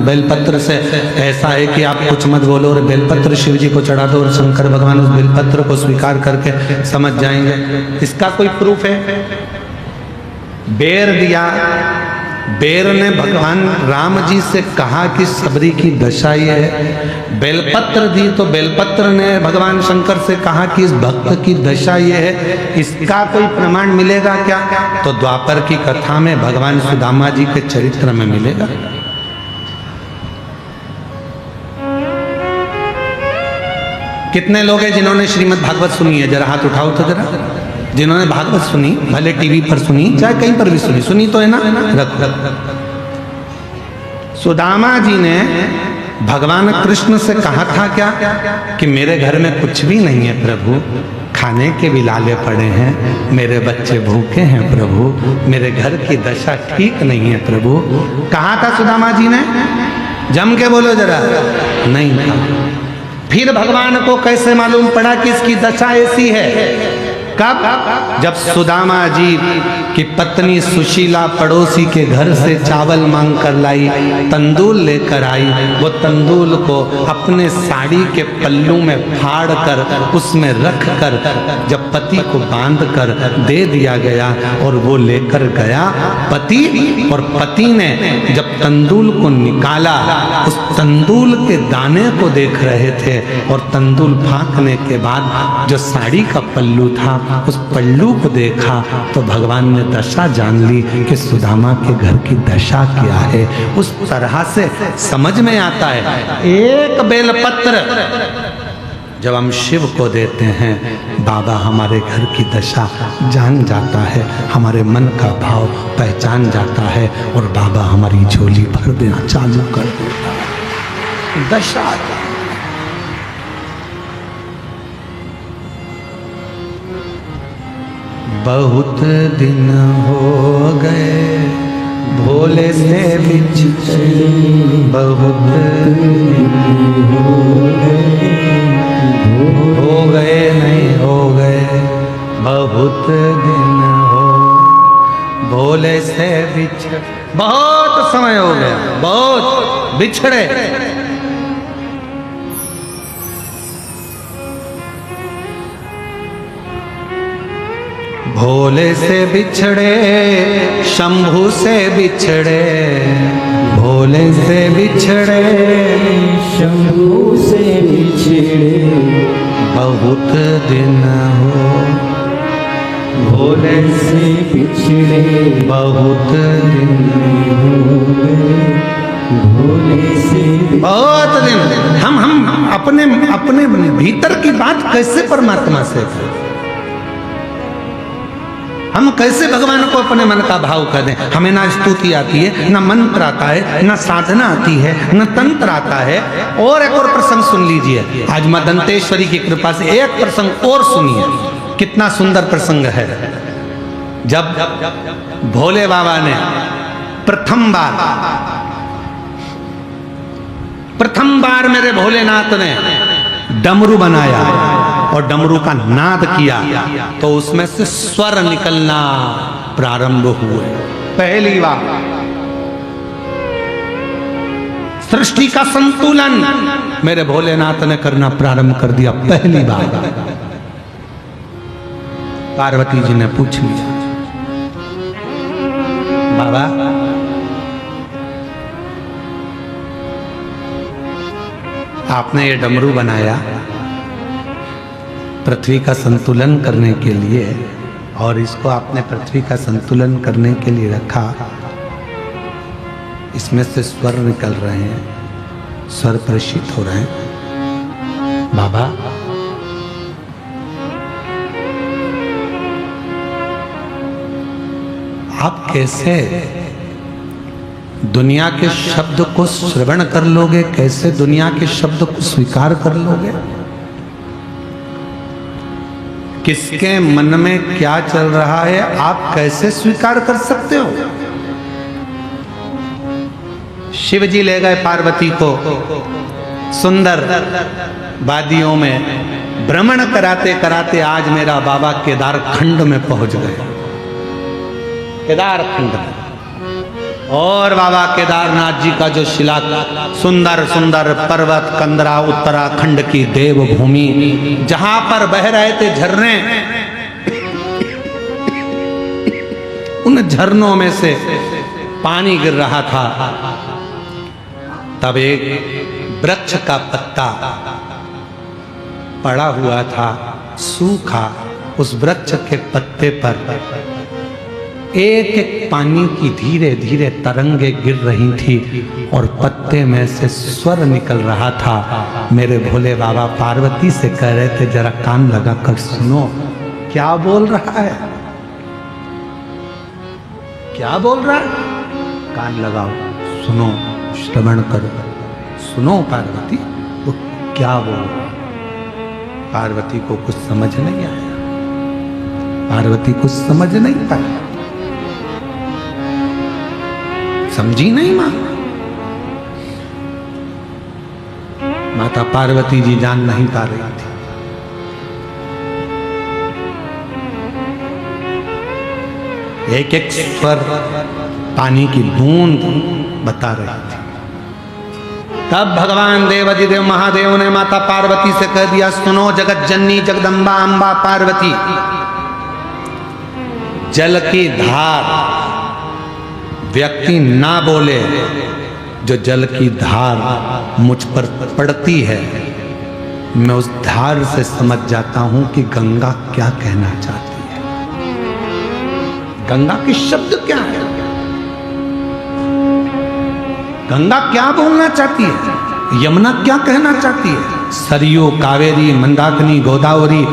बेलपत्र से ऐसा है कि आप कुछ मत बोलो और बेलपत्र शिव जी को चढ़ा दो और शंकर भगवान उस बेलपत्र को स्वीकार करके समझ जाएंगे। इसका कोई प्रूफ है? बेर दिया, बेर ने भगवान राम जी से कहा कि सबरी की दशा ये है। बेलपत्र दी तो बेलपत्र ने भगवान शंकर से कहा कि इस भक्त की दशा ये है। इसका कोई प्रमाण मिलेगा क्या? तो द्वापर की कथा में भगवान सुदामा जी के चरित्र में मिलेगा। कितने लोग हैं जिन्होंने श्रीमद् भागवत सुनी है? जरा हाथ उठाओ तो जरा। जिन्होंने भागवत सुनी, भले टीवी पर सुनी, चाहे कहीं पर भी सुनी, सुनी तो है ना? रख रख। सुदामा जी ने भगवान कृष्ण से कहा था क्या कि मेरे घर में कुछ भी नहीं है प्रभु, खाने के भी लाले पड़े हैं, मेरे बच्चे भूखे हैं प्रभु, मेरे घर की दशा ठीक नहीं है प्रभु। कहा था सुदामा जी ने? जम के बोलो जरा। नहीं था। फिर भगवान को कैसे मालूम पड़ा कि इसकी दशा ऐसी है? कब? जब सुदामा जी की पत्नी सुशीला पड़ोसी के घर से चावल मांग कर लाई, तंदूल लेकर आई। वो तंदूल को अपने साड़ी के पल्लू में फाड़ कर उसमें रख कर जब पति को बांध कर दे दिया गया और वो लेकर गया पति, और पति ने जब तंदूल को निकाला, उस तंदूल के दाने को देख रहे थे और तंदूल फांकने के बाद जो साड़ी का पल्लू था उस पल्लू को देखा तो भगवान ने दशा जान ली कि सुदामा के घर की दशा क्या है। उस तरह से समझ में आता है। एक बेलपत्र जब हम शिव को देते हैं, बाबा हमारे घर की दशा जान जाता है, हमारे मन का भाव पहचान जाता है और बाबा हमारी झोली भर देना चालू कर देता है। दशा बहुत दिन हो गए भोले से बिछड़े, बहुत हो गए नहीं हो गए, बहुत दिन हो भोले से बिछड़े, बहुत समय हो गया, बहुत बिछड़े। भोले से बिछड़े, शंभू से बिछड़े, भोले से बिछड़े, शंभू से बिछड़े, बहुत दिन हो भोले से बिछड़े, बहुत दिन हो गए भोले से। बहुत दिन। हम अपने अपने भीतर की बात कैसे परमात्मा से करें? हम कैसे भगवान को अपने मन का भाव कर दें? हमें ना स्तुति आती है, ना मंत्र आता है, ना साधना आती है, ना तंत्र आता है। और एक और प्रसंग सुन लीजिए। आज मां दंतेश्वरी की कृपा से एक प्रसंग और सुनिए, कितना सुंदर प्रसंग है। जब भोले बाबा ने प्रथम बार मेरे भोलेनाथ ने डमरू बनाया और डमरू का नाद किया तो उसमें से स्वर निकलना प्रारंभ हुए। पहली बार सृष्टि का संतुलन मेरे भोलेनाथ ने करना प्रारंभ कर दिया। पहली बार पार्वती जी ने पूछ लिया, बाबा आपने ये डमरू बनाया पृथ्वी का संतुलन करने के लिए, और इसको आपने पृथ्वी का संतुलन करने के लिए रखा, इसमें से स्वर निकल रहे हैं, स्वर प्रशीत हो रहे हैं। बाबा आप कैसे दुनिया के शब्द को श्रवण कर लोगे, कैसे दुनिया के शब्द को स्वीकार कर लोगे? किसके मन में क्या चल रहा है आप कैसे स्वीकार कर सकते हो? शिव जी ले गए पार्वती को सुंदर वादियों में भ्रमण कराते कराते आज मेरा बाबा केदार खंड में पहुंच गए, केदार खंड में। और बाबा केदारनाथ जी का जो शिला सुंदर सुंदर पर्वत कंदरा उत्तराखंड की देवभूमि, जहां पर बह रहे थे झरने, उन झरनों में से पानी गिर रहा था। तब एक वृक्ष का पत्ता पड़ा हुआ था सूखा, उस वृक्ष के पत्ते पर एक एक पानी की धीरे धीरे तरंगे गिर रही थी और पत्ते में से स्वर निकल रहा था। मेरे भोले बाबा पार्वती से कह रहे थे जरा कान लगा कर सुनो क्या बोल रहा है, क्या बोल रहा है, कान लगाओ सुनो, श्रवण करो, सुनो पार्वती वो क्या बोल रहा है। पार्वती को कुछ समझ नहीं आया, पार्वती कुछ समझ नहीं पाई, समझी नहीं मां। माता पार्वती जी जान नहीं पा रही थी। एक एक स्वर पानी की बूंद बता रही थी। तब भगवान देवाधिदेव महादेव ने माता पार्वती से कह दिया, सुनो जगत जननी जगदम्बा अम्बा पार्वती, जल की धार व्यक्ति ना बोले, जो जल की धार मुझ पर पड़ती है मैं उस धार से समझ जाता हूं कि गंगा क्या कहना चाहती है, गंगा के शब्द क्या है, गंगा क्या बोलना चाहती है, यमुना क्या कहना चाहती है, सरयू कावेरी मंदाकिनी गोदावरी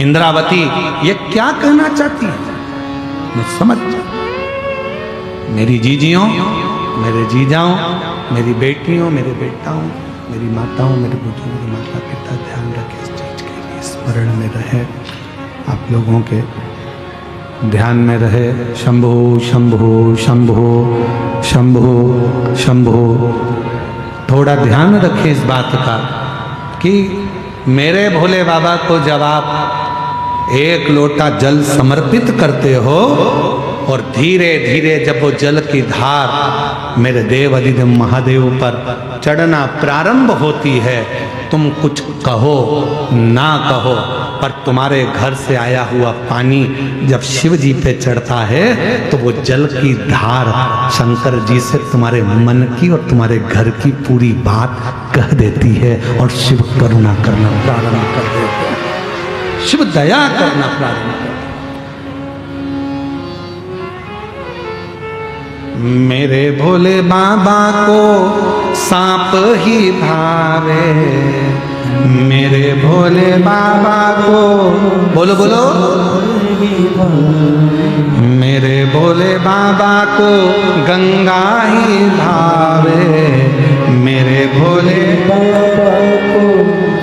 इंद्रावती ये क्या कहना चाहती है, मैं समझ जाता। मेरी जीजियों, मेरे जीजाओं, मेरी बेटियों, मेरे बेटाओं, मेरी माताओं, मेरे बुजुर्ग माता पिता ध्यान रखें इस चीज के लिए, स्मरण में रहे, आप लोगों के ध्यान में रहे। शंभो शंभो शंभो शंभो शंभो। थोड़ा ध्यान रखें इस बात का कि मेरे भोले बाबा को जब आप एक लोटा जल समर्पित करते हो और धीरे धीरे जब वो जल की धार मेरे देव अधिदेव महादेव पर चढ़ना प्रारंभ होती है, तुम कुछ कहो ना कहो, पर तुम्हारे घर से आया हुआ पानी जब शिव जी पे चढ़ता है तो वो जल की धार शंकर जी से तुम्हारे मन की और तुम्हारे घर की पूरी बात कह देती है और शिव करुणा करना प्रारंभ कर देते हैं, शिव दया करना प्रारंभ कर। मेरे भोले बाबा को सांप ही भावे, मेरे भोले बाबा को बोलो बोलो, मेरे भोले बाबा को गंगा ही भावे, मेरे भोले बाबा को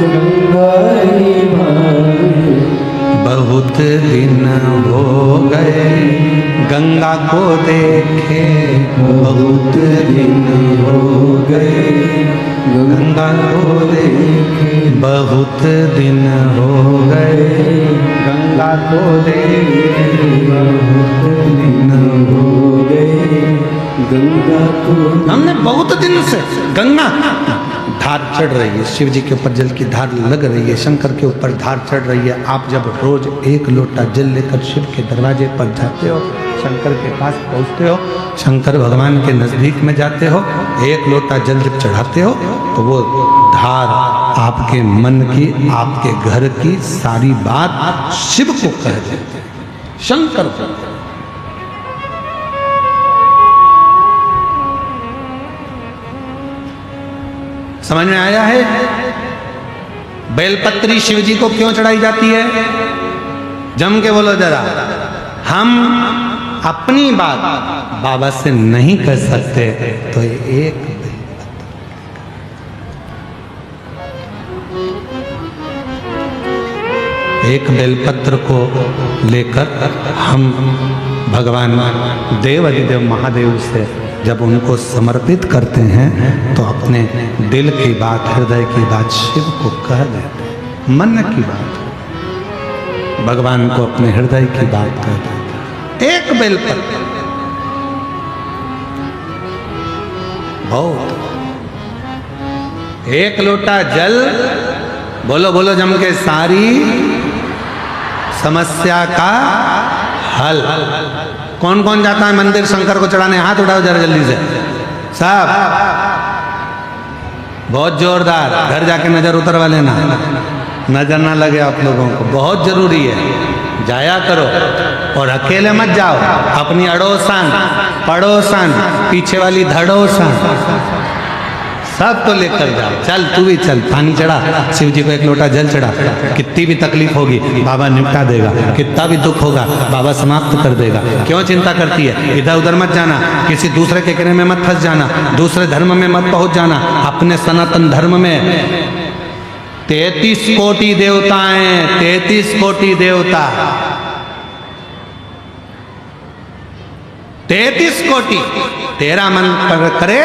गंगा ही भावे। बहुत दिन हो गए गंगा को देखे, बहुत दिन हो गए गंगा को देखे, बहुत दिन हो गए गंगा को देखे, बहुत दिन हो गए गंगा को हमने बहुत दिन से गंगा धार चढ़ रही है, शिव जी के ऊपर जल की धार लग रही है, शंकर के ऊपर धार चढ़ रही है। आप जब रोज एक लोटा जल लेकर शिव के दरवाजे पर जाते हो, शंकर के पास पहुंचते हो, शंकर भगवान के नजदीक में जाते हो, एक लोटा जल जब चढ़ाते हो तो वो धार आपके मन की, आपके घर की सारी बात शिव को कह देते हैं, शंकर को। समझ में आया है? बेलपत्री शिव जी को क्यों चढ़ाई जाती है? जम के बोलो जरा। हम अपनी बात बाबा से नहीं कर सकते तो एक बेलपत्र को लेकर हम भगवान देव अधिदेव महादेव से जब उनको समर्पित करते हैं तो अपने दिल की बात, हृदय की बात शिव को कह देते हैं, मन की बात भगवान को अपने हृदय की बात कह देते हैं। एक बेलपत्र बहुत, एक लोटा जल, बोलो बोलो जम के, सारी समस्या का हल। कौन कौन जाता है मंदिर शंकर को चढ़ाने? हाथ उठाओ जरा जल्दी से सब, बहुत जोरदार। घर जाके नजर उतरवा लेना, नजर ना लगे आप लोगों को, बहुत जरूरी है। जाया करो और अकेले मत जाओ, अपनी अड़ोसन पड़ोसन पीछे वाली धड़ोसन सब तो लेकर जाओ। चल तू भी चल, पानी चढ़ा, शिव जी को एक लोटा जल चढ़ा। कितनी भी तकलीफ होगी बाबा निपटा देगा, कितना भी दुख होगा बाबा समाप्त कर देगा। क्यों चिंता करती है? इधर उधर मत जाना, किसी दूसरे के कहने में मत फंस जाना, दूसरे धर्म में मत पहुंच जाना। अपने सनातन धर्म में 33 कोटि देवताएं, 33 कोटि देवता, 33 कोटि। तेरा मन करे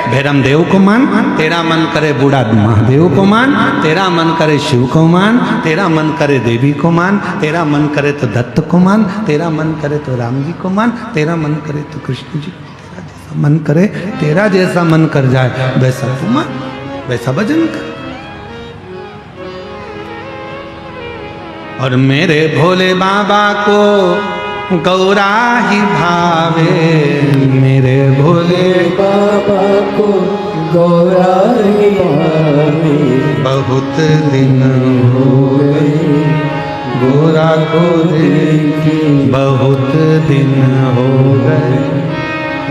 भैरम देव को मान, तेरा मन करे बूढ़ा महादेव को मान, तेरा मन करे शिव को मान, तेरा मन करे देवी को मान, तेरा मन करे तो दत्त को मान, तेरा मन करे तो राम जी को मान, तेरा मन करे तो कृष्ण जी को, तेरा जैसा मन करे, तेरा जैसा मन कर जाए वैसा तू मान, वैसा भजन कर। और मेरे भोले बाबा को गौरा ही भावे, मेरे भोले बाबा को गौरा ही भावे। बहुत दिन हो गए गौरा को देखे, बहुत दिन हो गए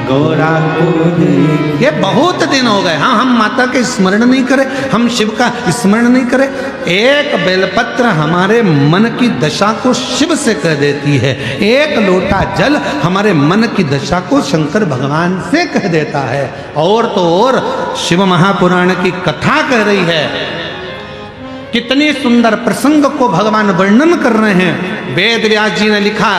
गौरा को देखे। ये बहुत दिन हो गए। हाँ, हम माता के स्मरण नहीं करें, हम शिव का स्मरण नहीं करें। एक बेलपत्र हमारे मन की दशा को शिव से कह देती है, एक लोटा जल हमारे मन की दशा को शंकर भगवान से कह देता है। और तो और शिव महापुराण की कथा कह रही है, कितनी सुंदर प्रसंग को भगवान वर्णन कर रहे हैं। वेद व्यास जी ने लिखा,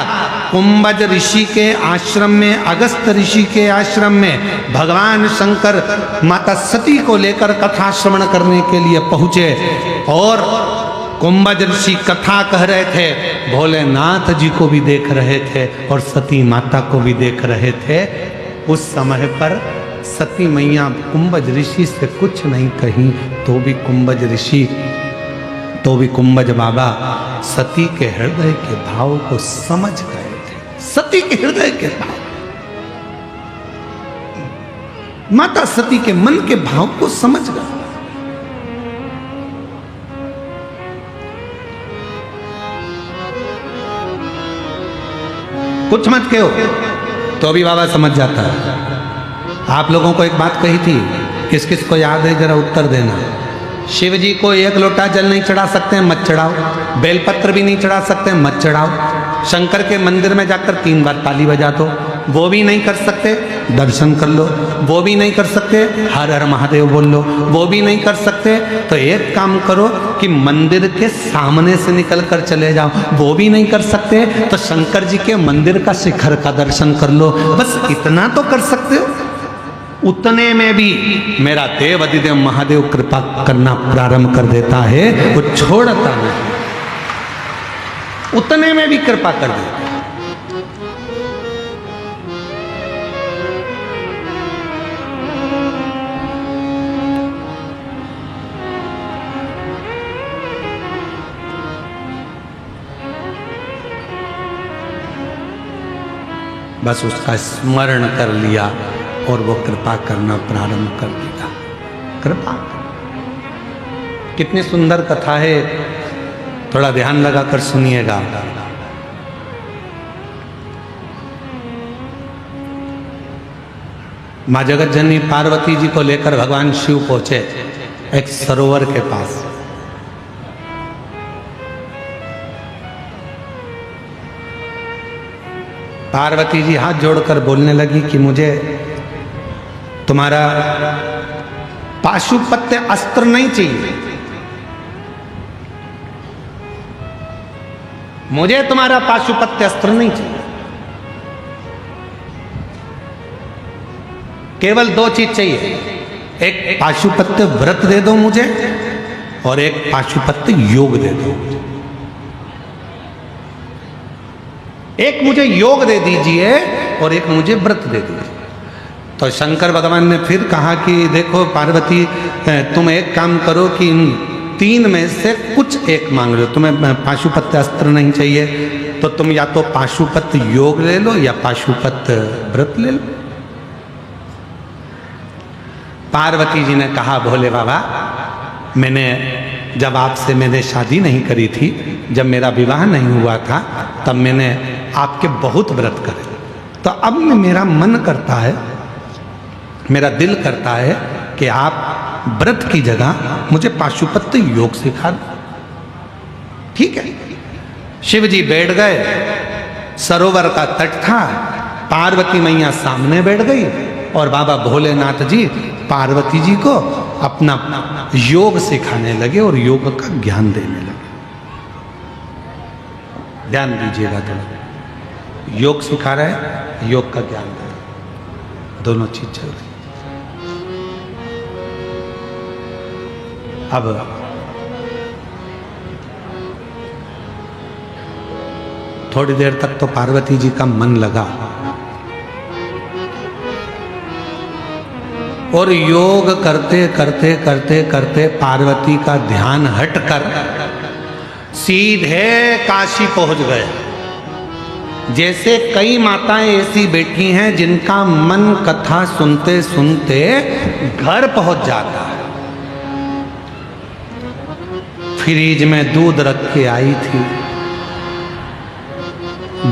कुंभज ऋषि के आश्रम में, अगस्त ऋषि के आश्रम में भगवान शंकर माता सती को लेकर कथा श्रवण करने के लिए पहुंचे और कुंभज ऋषि कथा कह रहे थे, भोलेनाथ जी को भी देख रहे थे और सती माता को भी देख रहे थे। उस समय पर सती मैया कुंभज ऋषि से कुछ नहीं कही, तो भी कुंभज बाबा सती के हृदय के भाव को समझ गए थे। सती के हृदय के भाव, माता सती के मन के भाव को समझ गए। कुछ मत कहो तो भी बाबा समझ जाता है। आप लोगों को एक बात कही थी, किस किस को याद है जरा उत्तर देना। शिव जी को एक लोटा जल नहीं चढ़ा सकते हैं, मत चढ़ाओ। बेलपत्र भी नहीं चढ़ा सकते हैं, मत चढ़ाओ। शंकर के मंदिर में जाकर 3 बार ताली बजा दो, वो भी नहीं कर सकते, दर्शन कर लो। वो भी नहीं कर सकते, हर हर महादेव बोल लो। वो भी नहीं कर सकते तो एक काम करो कि मंदिर के सामने से निकल कर चले जाओ। वो भी नहीं कर सकते तो शंकर जी के मंदिर का शिखर का दर्शन कर लो। बस इतना तो कर सकते हो। उतने में भी मेरा देव अधिदेव महादेव कृपा करना प्रारंभ कर देता है, वो छोड़ता नहीं, उतने में भी कृपा कर देता है। बस उसका स्मरण कर लिया और वो कृपा करना प्रारंभ कर दिया। कृपा, कितनी सुंदर कथा है, थोड़ा ध्यान लगाकर सुनिएगा। माँ जगत जननी पार्वती जी को लेकर भगवान शिव पहुंचे एक सरोवर के पास। पार्वती जी हाथ जोड़कर बोलने लगी कि मुझे तुम्हारा पाशुपत्य अस्त्र नहीं चाहिए, मुझे तुम्हारा पाशुपत्य अस्त्र नहीं चाहिए, केवल दो चीज चाहिए, एक पाशुपत्य व्रत दे दो मुझे और एक पाशुपत्य योग दे दो। एक मुझे योग दे दीजिए और एक मुझे व्रत दे दीजिए। तो शंकर भगवान ने फिर कहा कि देखो पार्वती, तुम एक काम करो कि इन तीन में से कुछ एक मांग लो। तुम्हें पाशुपत्य अस्त्र नहीं चाहिए तो तुम या तो पाशुपत्य योग ले लो या पाशुपत्य व्रत ले लो। पार्वती जी ने कहा भोले बाबा, मैंने जब आपसे मैंने शादी नहीं करी थी, जब मेरा विवाह नहीं हुआ था, तब मैंने आपके बहुत व्रत करे, तो अब मेरा मन करता है, मेरा दिल करता है कि आप व्रत की जगह मुझे पाशुपत्य योग सिखा दो। ठीक है। शिव जी बैठ गए, सरोवर का तट था, पार्वती मैया सामने बैठ गई और बाबा भोलेनाथ जी पार्वती जी को अपना योग सिखाने लगे और योग का ज्ञान देने लगे। ध्यान दीजिएगा थोड़ा, योग सिखा रहे हैं, योग का ज्ञान दे रहे, दोनों चीज चल रही। अब थोड़ी देर तक तो पार्वती जी का मन लगा और योग करते करते करते करते पार्वती का ध्यान हटकर सीधे काशी पहुंच गए। जैसे कई माताएं ऐसी बैठी हैं जिनका मन कथा सुनते सुनते घर पहुंच जाता है। फ्रिज में दूध रख के आई थी,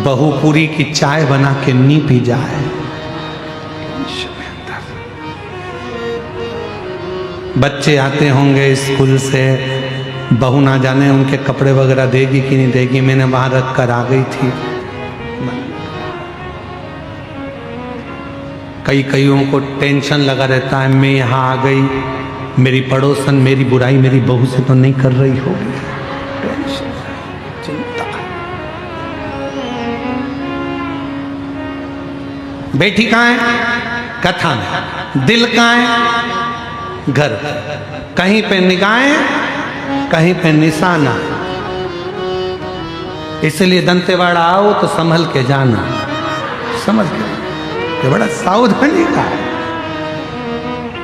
बहू पूरी की चाय बना के नी पी जाए। बच्चे आते होंगे स्कूल से, बहू ना जाने उनके कपड़े वगैरह देगी कि नहीं देगी, मैंने वहां रख कर आ गई थी। कईयों को टेंशन लगा रहता है, मैं यहाँ आ गई, मेरी पड़ोसन मेरी बुराई मेरी बहू से तो नहीं कर रही होगी। टेंशन, चिंता। बेटी कहाँ है? कथा में। दिल कहाँ है? घर। कहीं पे निगाहें, कहीं पे निशाना। इसलिए दंतेवाड़ा आओ तो संभल के जाना, समझ के, ये बड़ा सावधानी का है।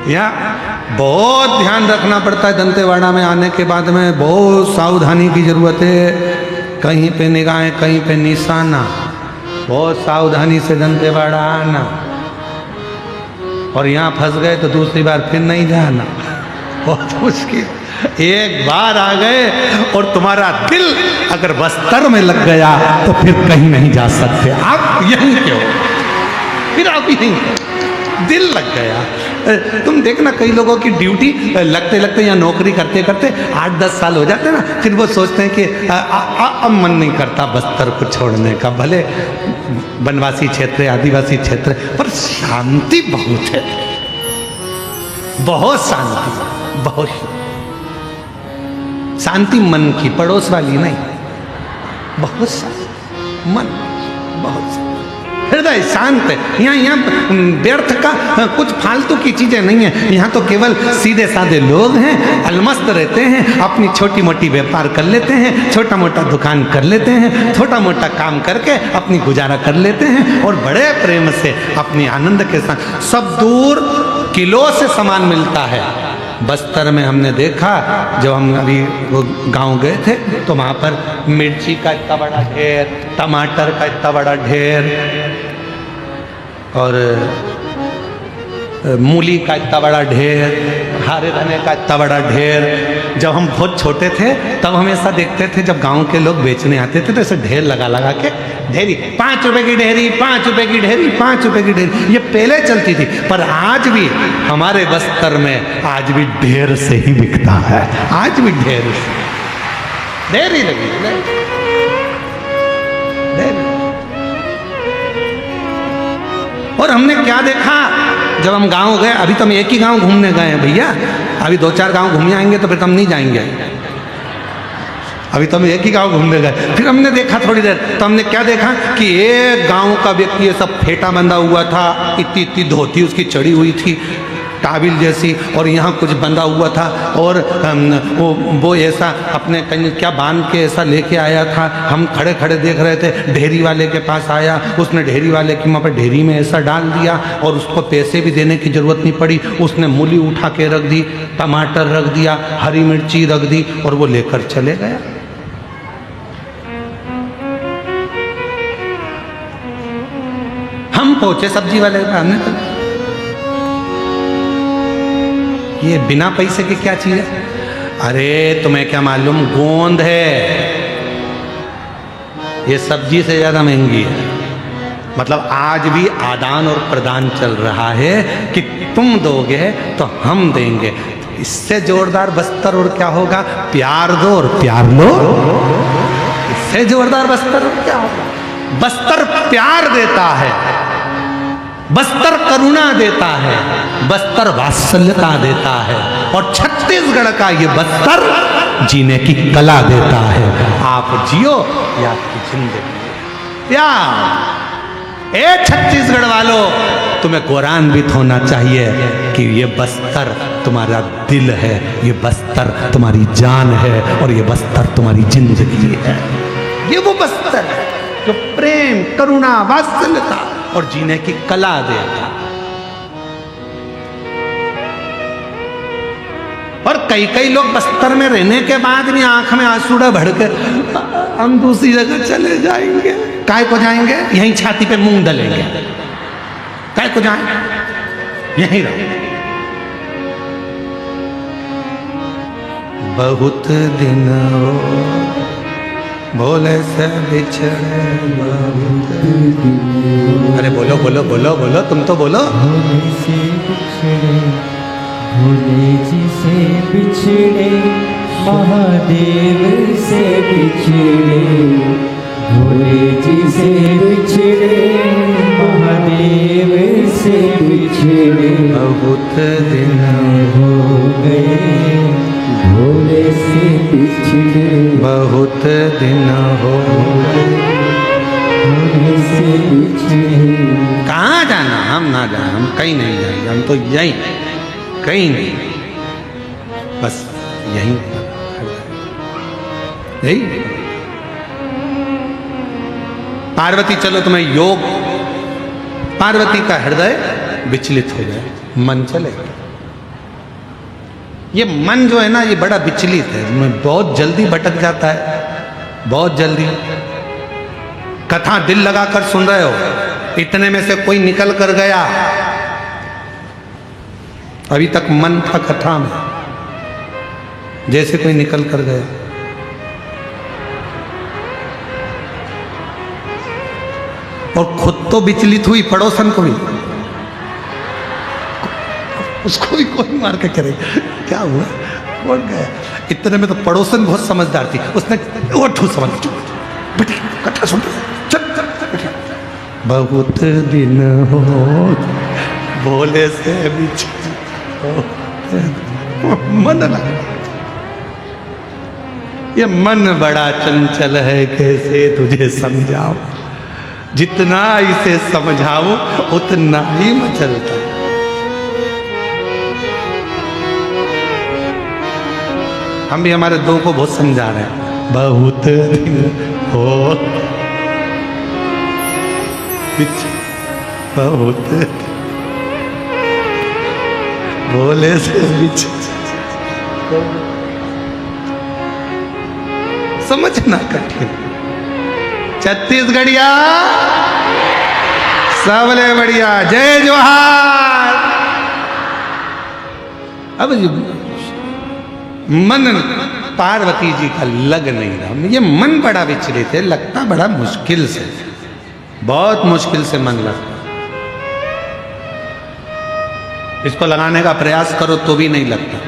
यहाँ बहुत ध्यान रखना पड़ता है। दंतेवाड़ा में आने के बाद में बहुत सावधानी की जरूरत है। कहीं पे निगाहें, कहीं पे निशाना, बहुत सावधानी से दंतेवाड़ा आना। और यहाँ फंस गए तो दूसरी बार फिर नहीं जाना, बहुत मुश्किल। एक बार आ गए और तुम्हारा दिल अगर बस्तर में लग गया तो फिर कहीं नहीं जा सकते, आप यहीं के हो, फिर आप यहीं, दिल लग गया। तुम देखना कई लोगों की ड्यूटी लगते लगते या नौकरी करते करते 8-10 साल हो जाते ना, फिर वो सोचते हैं कि अब मन नहीं करता बस्तर को छोड़ने का। भले वनवासी क्षेत्र है, आदिवासी क्षेत्र है, पर शांति बहुत है, बहुत शांति, बहुत शांति मन की, पड़ोस वाली नहीं, बहुत शांति मन, बहुत शांति, हृदय शांत है। यहाँ व्यर्थ का कुछ फालतू की चीजें नहीं है। यहाँ तो केवल सीधे साधे लोग हैं, अलमस्त रहते हैं, अपनी छोटी मोटी व्यापार कर लेते हैं, छोटा मोटा दुकान कर लेते हैं, छोटा मोटा काम करके अपनी गुजारा कर लेते हैं और बड़े प्रेम से अपनी आनंद के साथ। सब दूर किलो से सामान मिलता है। बस्तर में हमने देखा, जब हम अभी वो गांव गए थे तो वहाँ पर मिर्ची का इतना बड़ा ढेर, टमाटर का इतना बड़ा ढेर, और मूली का इतना बड़ा ढेर, हरे धने का इतना बड़ा ढेर। जब हम बहुत छोटे थे तब हम ऐसा देखते थे, जब गांव के लोग बेचने आते थे तो ऐसे ढेर लगा लगा के, ढेरी 5 रुपए की ढेरी, 5 रुपए की ढेरी, 5 रुपए की ढेरी, ये पहले चलती थी। पर आज भी हमारे बस्तर में आज भी ढेर से ही बिकता है, आज भी ढेर से ढेर ही लगी ढेर। और हमने क्या देखा जब हम गांव गए, अभी तो हम एक ही गांव घूमने गए हैं भैया, अभी 2-4 गांव घूम आएंगे तो फिर हम नहीं जाएंगे। अभी तो हम एक ही गांव घूमने गए, फिर हमने देखा थोड़ी देर, तो हमने क्या देखा कि एक गांव का व्यक्ति ये सब फेटा बंधा हुआ था, इतनी इतनी धोती उसकी चढ़ी हुई थी टाबिल जैसी, और यहाँ कुछ बंधा हुआ था, और वो ऐसा अपने कहीं क्या बांध के ऐसा लेके आया था। हम खड़े खड़े देख रहे थे, ढेरी वाले के पास आया, उसने ढेरी वाले की वहाँ पर ढेरी में ऐसा डाल दिया, और उसको पैसे भी देने की ज़रूरत नहीं पड़ी। उसने मूली उठा के रख दी, टमाटर रख दिया, हरी मिर्ची रख दी, और वो लेकर चले गया। हम पहुंचे सब्जी वाले के पास, ये बिना पैसे की क्या चीज है? अरे तुम्हें क्या मालूम, गोंद है, ये सब्जी से ज्यादा महंगी है। मतलब आज भी आदान और प्रदान चल रहा है कि तुम दोगे तो हम देंगे। इससे जोरदार बस्तर और क्या होगा? प्यार दो और प्यार लो, इससे जोरदार बस्तर और क्या होगा? बस्तर प्यार देता है, बस्तर करुणा देता है, बस्तर वात्सल्यता देता है, और छत्तीसगढ़ का ये बस्तर जीने की कला देता है। आप जियो या आपकी जिंदगी प्यार। ए छत्तीसगढ़ वालों, तुम्हें गौरवान्वित होना चाहिए कि ये बस्तर तुम्हारा दिल है, ये बस्तर तुम्हारी जान है, और ये बस्तर तुम्हारी जिंदगी है। ये वो बस्तर है जो प्रेम, करुणा, वात्सल्यता और जीने की कला देगा। और कई कई लोग बस्तर में रहने के बाद भी आंख में आंसू भर के हम दूसरी जगह चले जाएंगे। काय को जाएंगे? यहीं छाती पे मूंग डलेंगे। काय को जाएंगे? यहीं रहो। बहुत दिन हो भोले से बिछड़े, बहुत दिन। अरे बोलो बोलो बोलो बोलो, तुम तो बोलो। भोले से बिछड़े, भोले जी से बिछड़े, महादेव से बिछड़े, भोले जी से बिछड़े, महादेव से बिछड़े, बहुत दिन हो गए भोले से बिछड़े, बहुत दिन हो भोले से बिछड़े। कहाँ जाना? हम ना जाए, हम कहीं नहीं जाएंगे, हम तो यहीं, कहीं नहीं, बस यहीं यही। पार्वती, चलो तुम्हें योग, पार्वती का हृदय विचलित हो जाए, मन चलेगा। ये मन जो है ना, ये बड़ा विचलित है, बहुत जल्दी भटक जाता है, बहुत जल्दी। कथा दिल लगाकर सुन रहे हो, इतने में से कोई निकल कर गया, अभी तक मन था कथा में, जैसे कोई निकल कर गया। और खुद तो विचलित हुई, पड़ोसन को भी, उसको भी कोई मार के करेगा, क्या हुआ? कौन गया? इतने में तो पड़ोसन बहुत समझदार थी, उसने वो ठूस समझ, बेटी कथा सुन, चल चल। बहुत दिन हो भोले से बिछड़े, मन लगा। ये मन बड़ा चंचल है, कैसे तुझे समझाऊं, जितना इसे समझाऊं उतना ही मचलता है। हम भी हमारे दो को बहुत समझा रहे हैं। बहुत दिन हो बहुत भोले से समझना कठिन। छत्तीसगढ़िया सबले बढ़िया, जय जोहार। अब मन पार्वती जी का लग नहीं रहा, ये मन बड़ा विचलित है, लगता बड़ा मुश्किल से, बहुत मुश्किल से मन लगता। इसको लगाने का प्रयास करो तो भी नहीं लगता।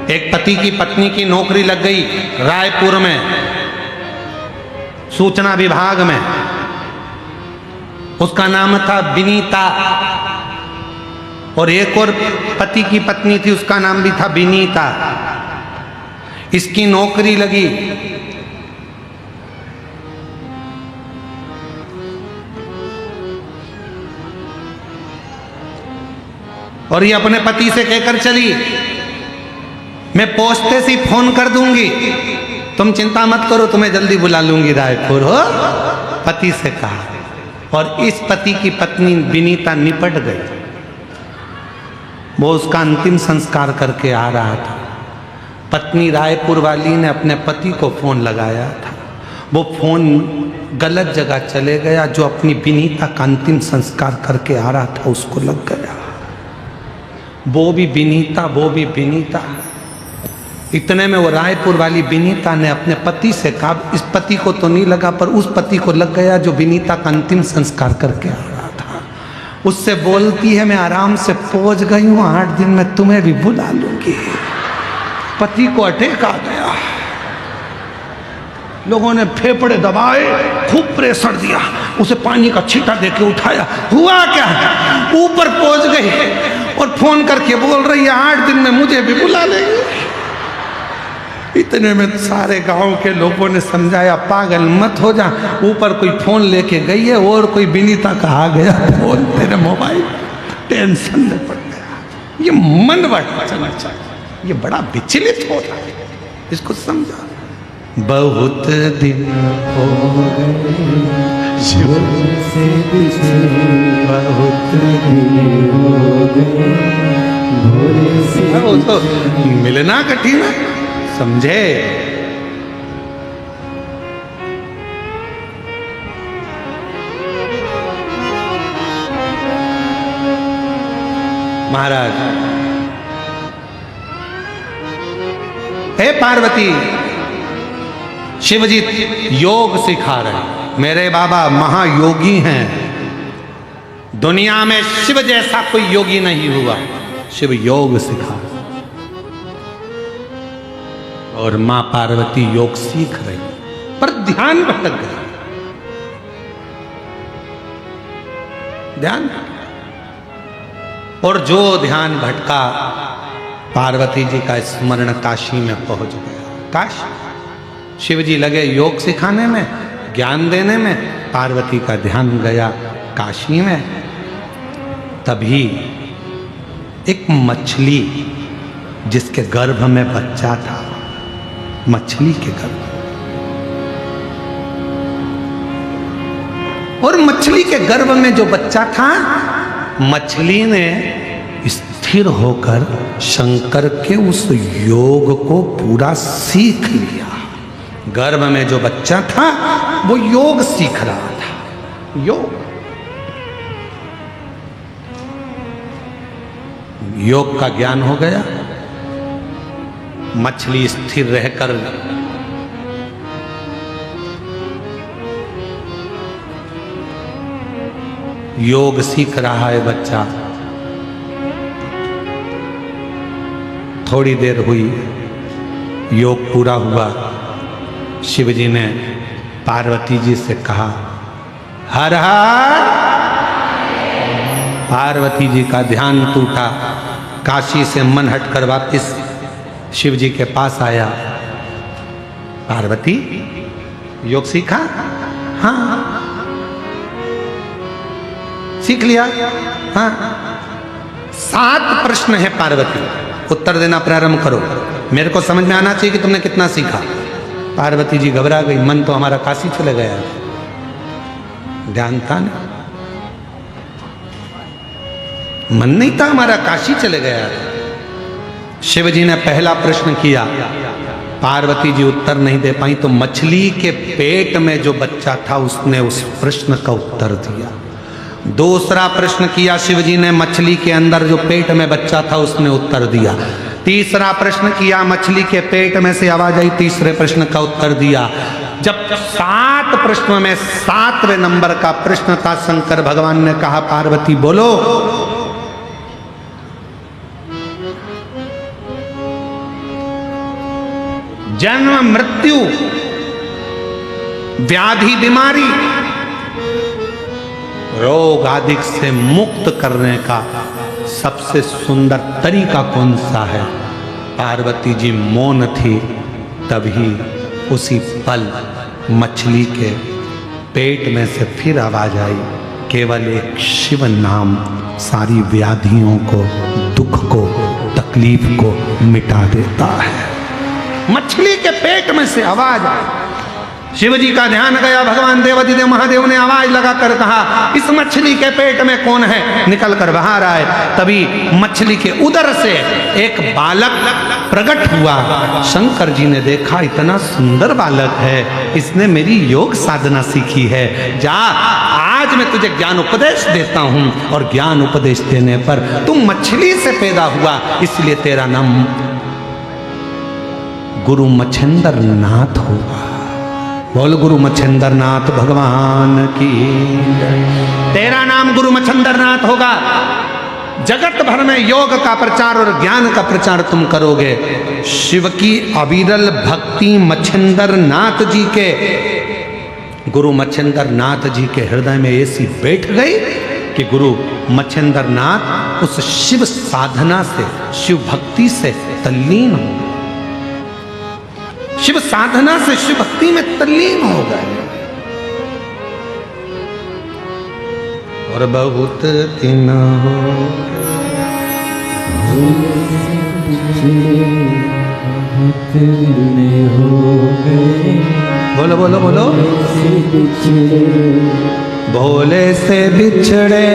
एक पति की पत्नी की नौकरी लग गई रायपुर में, सूचना विभाग में। उसका नाम था विनीता, और एक और पति की पत्नी थी, उसका नाम भी था विनीता। इसकी नौकरी लगी। और ये अपने पति से कहकर चली, मैं पहुंचते से फोन कर दूंगी, तुम चिंता मत करो, तुम्हें जल्दी बुला लूंगी रायपुर, हो। पति से कहा, और इस पति की पत्नी विनीता निपट गई। वो उसका अंतिम संस्कार करके आ रहा था। पत्नी रायपुर वाली ने अपने पति को फोन लगाया था, वो फोन गलत जगह चले गया। जो अपनी विनीता का अंतिम संस्कार करके आ रहा था उसको लग गया। वो भी विनीता, वो भी विनीता। इतने में वो रायपुर वाली विनीता ने अपने पति से कहा, इस पति को तो नहीं लगा, पर उस पति को लग गया जो विनीता का अंतिम संस्कार करके आ रहा था। उससे बोलती है, मैं आराम से पहुंच गई हूं, 8 दिन में तुम्हें भी बुला लूंगी। पति को अटैक आ गया। लोगों ने फेफड़े दबाए, खूब प्रेशर दिया, उसे पानी का छींटा देके उठाया। हुआ क्या, ऊपर पहुंच गई और फोन करके बोल रही है, 8 दिन में मुझे भी बुला लेंगे। इतने में सारे गांव के लोगों ने समझाया, पागल मत हो जा, ऊपर कोई फोन लेके गई है और कोई विनीता का आ गया फोन तेरे मोबाइल। टेंशन में पड़ गया। ये मन बढ़ना चाहिए, ये बड़ा विचलित हो रहा है, इसको समझा। बहुत दिन हो गए से बिछड़े, बहुत दिन हो गए भोले से। वो तो मिलना कठिन है, समझे। महाराज, हे पार्वती, शिवजी योग सिखा रहे हैं। मेरे बाबा महायोगी हैं, दुनिया में शिव जैसा कोई योगी नहीं हुआ। शिव योग सिखा, और मां पार्वती योग सीख रही, पर ध्यान भटक गया। ध्यान, और जो ध्यान भटका, पार्वती जी का स्मरण काशी में पहुंच गया। काशी, शिव जी लगे योग सिखाने में, ज्ञान देने में, पार्वती का ध्यान गया काशी में। तभी एक मछली जिसके गर्भ में बच्चा था, मछली के गर्भ, और मछली के गर्भ में जो बच्चा था, मछली ने स्थिर होकर शंकर के उस योग को पूरा सीख लिया। गर्भ में जो बच्चा था वो योग सीख रहा था। योग का ज्ञान हो गया। मछली स्थिर रहकर योग सीख रहा है बच्चा। थोड़ी देर हुई, योग पूरा हुआ। शिव जी ने पार्वती जी से कहा, हर हर। पार्वती जी का ध्यान टूटा। काशी से मन हटकर वापस शिव जी के पास आया। पार्वती, योग सीखा? हाँ, सीख लिया। हाँ, 7 प्रश्न है पार्वती, उत्तर देना प्रारंभ करो। मेरे को समझ में आना चाहिए कि तुमने कितना सीखा। पार्वती जी घबरा गई, मन तो हमारा काशी चले गया, ध्यान था नहीं, मन नहीं था हमारा, काशी चले गया। शिव जी ने पहला प्रश्न किया, पार्वती जी उत्तर नहीं दे पाई तो मछली के पेट में जो बच्चा था उसने उस प्रश्न का उत्तर दिया। दूसरा प्रश्न किया शिव जी ने, मछली के अंदर जो पेट में बच्चा था उसने उत्तर दिया। तीसरा प्रश्न किया, मछली के पेट में से आवाज आई, तीसरे प्रश्न का उत्तर दिया। जब 7 प्रश्नों में 7वें नंबर का प्रश्न था, शंकर भगवान ने कहा पार्वती बोलो। जन्म मृत्यु व्याधि बीमारी रोग आदि से मुक्त करने का सबसे सुंदर तरीका कौन सा है? पार्वती जी मौन थी, तभी उसी पल मछली के पेट में से फिर आवाज आई, केवल एक शिव नाम सारी व्याधियों को, दुख को, तकलीफ को मिटा देता है। मछली के पेट में से आवाज आई। शिव जी का ध्यान गया, भगवान देवाधिदेव महादेव ने आवाज लगाकर कहा, इस मछली के पेट में कौन है? निकल कर बाहर आए। तभी मछली के उदर से एक बालक प्रकट हुआ। शंकर जी ने देखा, इतना सुंदर बालक है, इसने मेरी योग साधना सीखी है। जा, आज मैं तुझे ज्ञान उपदेश देता हूं, और ज्ञान उपदेश देने पर तुम मछली से पैदा हुआ, इसलिए तेरा नाम गुरु मच्छिंद्र नाथ होगा। बोल गुरु मच्छिंद्र नाथ भगवान की। तेरा नाम गुरु मच्छिंद्र नाथ होगा। जगत भर में योग का प्रचार और ज्ञान का प्रचार तुम करोगे। शिव की अविरल भक्ति मच्छिंद्र नाथ जी के, गुरु मच्छिंद्र नाथ जी के हृदय में ऐसी बैठ गई कि गुरु मच्छिंद्र नाथ उस शिव साधना से, शिव भक्ति से तल्लीन हो गए। शिव साधना से शिव भक्ति में तल्लीन हो गए। और बहुत दिन हो गए, बोलो बोलो बोलो, भोले से बिछड़े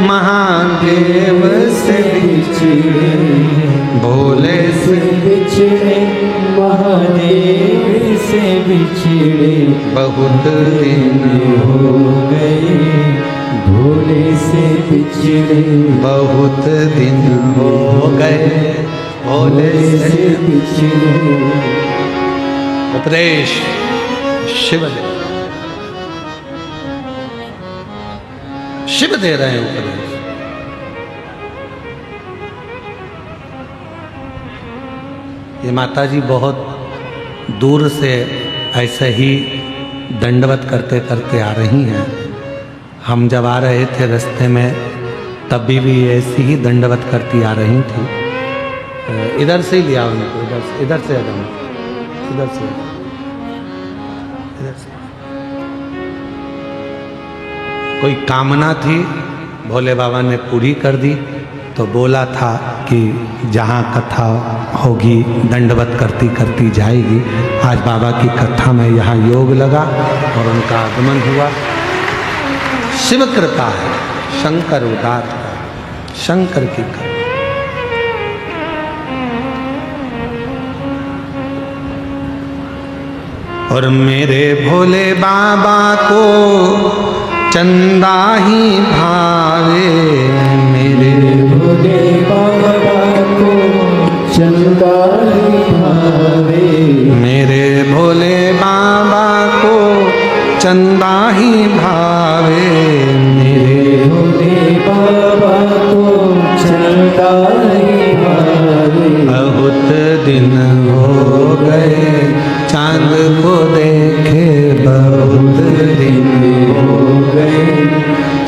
महादेव से बिछड़े, भोले से बिछड़े महादेव से बिछड़े, बहुत दिन हो गए, भोले से बिछड़े, बहुत दिन हो गए, भोले से बिछड़े। उपदेश शिव दे, शिव दे रहे हैं उपदेश। ये माता जी बहुत दूर से ऐसे ही दंडवत करते करते आ रही हैं। हम जब आ रहे थे रास्ते में तभी भी ऐसी ही दंडवत करती आ रही थी। इधर से ही लिया उनको, इधर से आ जाओ, इधर से इधर से। कोई कामना थी, भोले बाबा ने पूरी कर दी। तो बोला था कि जहाँ कथा होगी दंडवत करती करती जाएगी। आज बाबा की कथा में यहाँ योग लगा और उनका आगमन हुआ। शिव कृपा है, शंकर उदार है, शंकर की कृपा। और मेरे भोले बाबा को चंदा ही भावे, मेरे भोले बाबा को चंदा ही भावे, मेरे भोले बाबा को चंदा ही भावे, मेरे भोले बाबा को चंदा ही भावे। बहुत दिन हो गए चांद को देखे, बहुत दिन हो गए,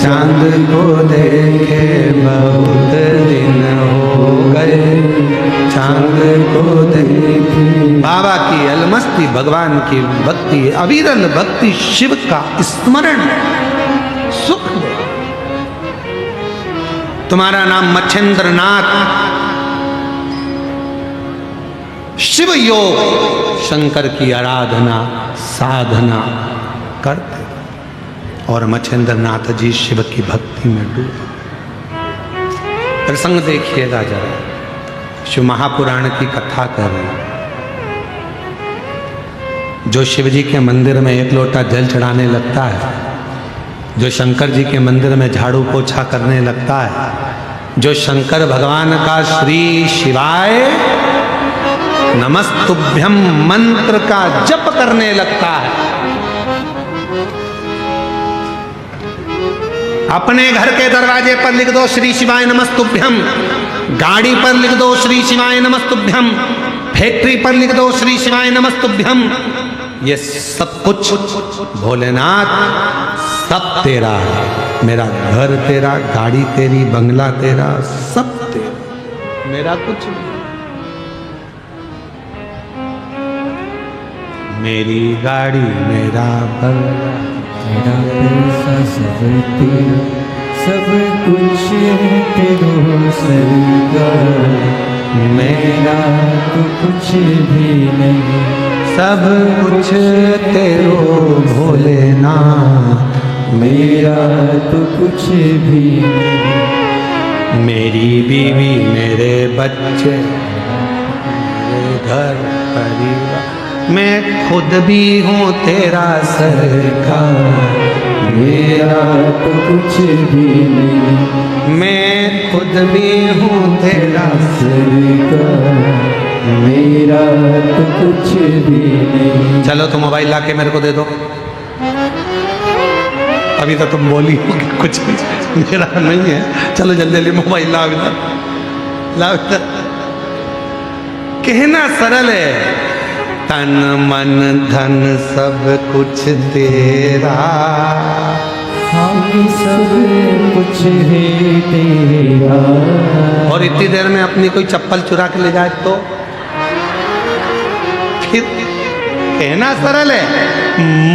चांद को देखे, बहुत दिन हो गए चांद को देखे। बाबा की अलमस्ती, भगवान की भक्ति, अविरल भक्ति, शिव का स्मरण सुख दे। तुम्हारा नाम मच्छिंद्र नाथ, शिव योग, शंकर की आराधना साधना करते और मच्छिंद्र नाथ जी शिव की भक्ति में डूबे। प्रसंग देखिएगा जरा, शिव महापुराण की कथा कर रहे हैं। जो शिव जी के मंदिर में एक लोटा जल चढ़ाने लगता है, जो शंकर जी के मंदिर में झाड़ू पोछा करने लगता है, जो शंकर भगवान का श्री शिवाय नमस्तुभ्यम मंत्र का जप करने लगता है, अपने घर के दरवाजे पर लिख दो श्री शिवाय नमस्तुभ्यम, गाड़ी पर लिख दो श्री शिवाय नमस्तुभ्यम, फैक्ट्री पर लिख दो श्री शिवाय नमस्तुभ्यम। ये सब कुछ भोलेनाथ सब तेरा है। मेरा घर तेरा, गाड़ी तेरी, बंगला तेरा, सब तेरा, मेरा कुछ नहीं। मेरी गाड़ी, मेरा बंगला, मेरा पैसा सब तेरा, सब कुछ तेरो सरकार, मेरा तो कुछ भी नहीं, सब कुछ तेरो भोलेनाथ, मेरा तो कुछ भी नहीं। मेरी बीवी, मेरे बच्चे, मेरे घर परिवार, मैं खुद भी हूँ तेरा सरकार, मेरा तो कुछ भी नहीं, मैं खुद भी हूँ तेरा सरकार, मेरा तो कुछ भी नहीं। चलो तो मोबाइल ला के मेरे को दे दो। अभी तो तुम बोली हो कि कुछ मेरा नहीं है, चलो जल्दी जल्दी मोबाइल ला इधर, ला इधर। कहना सरल है, तन मन धन सब कुछ तेरा, हम सब कुछ है तेरा। और इतनी देर में अपनी कोई चप्पल चुरा के ले जाए तो फिर कहना सरल है,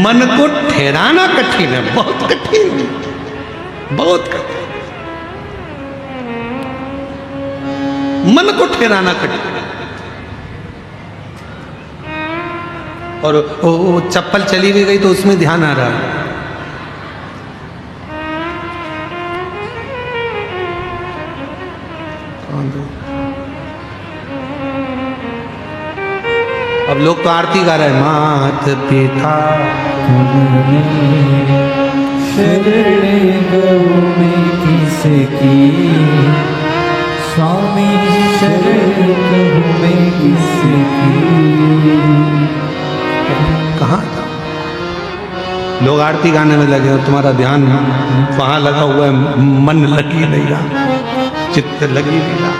मन को ठहराना कठिन है, बहुत कठिन, बहुत कठिन। मन को ठहराना कठिन। और वो चप्पल चली भी गई तो उसमें ध्यान आ रहा है। अब लोग तो आरती गा रहे हैं, मात पिता शरण गौ में किसकी, स्वामी शरण गौ में किसकी। कहाँ लोग आरती गाने में लगे और तुम्हारा ध्यान वहां लगा हुआ है, मन लगी नहीं रहा, चित्त लगी नहीं रहा।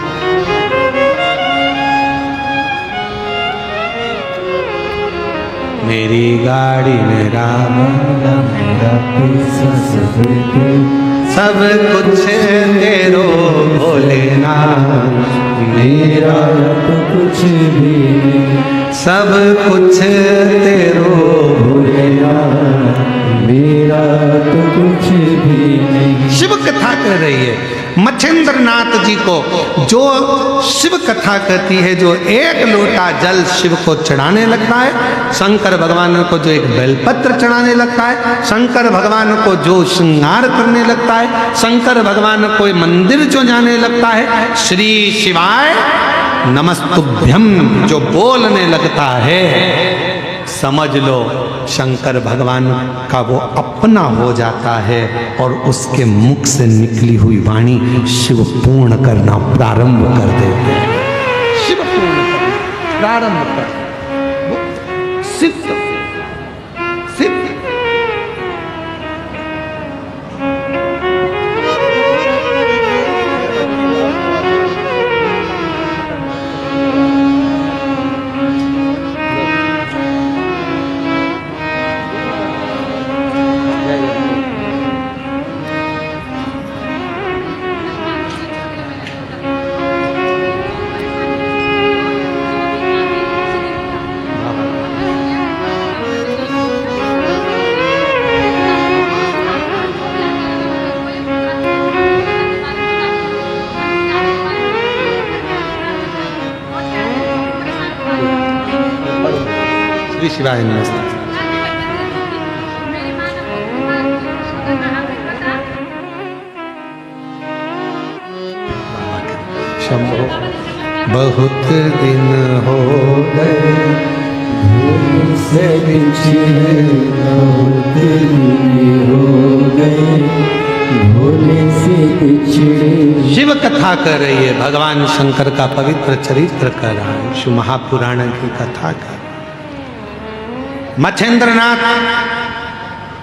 मेरी गाड़ी, मेरा बंगला, मेरा पैसा सब तेरा, सब कुछ तेरो भोलेनाथ, मेरा तो कुछ भी नहीं, सब कुछ तेरो भोलेनाथ, मेरा तो कुछ भी नहीं। शिव कथा कह रही है मच्छिंद्र नाथ जी को, जो शिव कथा कहती है, जो एक लोटा जल शिव को चढ़ाने लगता है, शंकर भगवान को जो एक बेलपत्र चढ़ाने लगता है, शंकर भगवान को जो श्रृंगार करने लगता है, शंकर भगवान को मंदिर जो जाने लगता है, श्री शिवाय नमस्तुभ्यम जो बोलने लगता है, समझ लो शंकर भगवान का वो अपना हो जाता है और उसके मुख से निकली हुई वाणी शिव पूर्ण करना प्रारंभ कर देते हैं। शिव पूर्ण करना प्रारंभ कर, वो सिद्ध सिद्ध। श्री शिवाय नमस्ते। शंभो बहुत दिन हो गए भोले से बिछड़े बहुत दिन हो गए, भोले से बिछड़े। शिव कथा कर रही है, भगवान शंकर का पवित्र चरित्र कर रहा है, शिव महापुराण की कथा कर। मच्छेंद्रनाथ,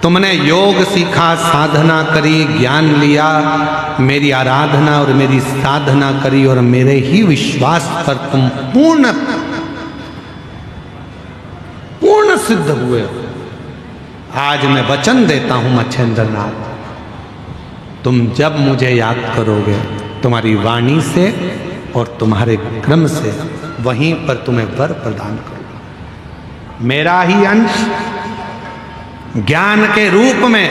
तुमने योग सीखा, साधना करी, ज्ञान लिया, मेरी आराधना और मेरी साधना करी और मेरे ही विश्वास पर तुम पूर्ण सिद्ध हुए हो। आज मैं वचन देता हूं मच्छेंद्रनाथ, तुम जब मुझे याद करोगे तुम्हारी वाणी से और तुम्हारे क्रम से, वहीं पर तुम्हें वर प्रदान करूंगा। मेरा ही अंश ज्ञान के रूप में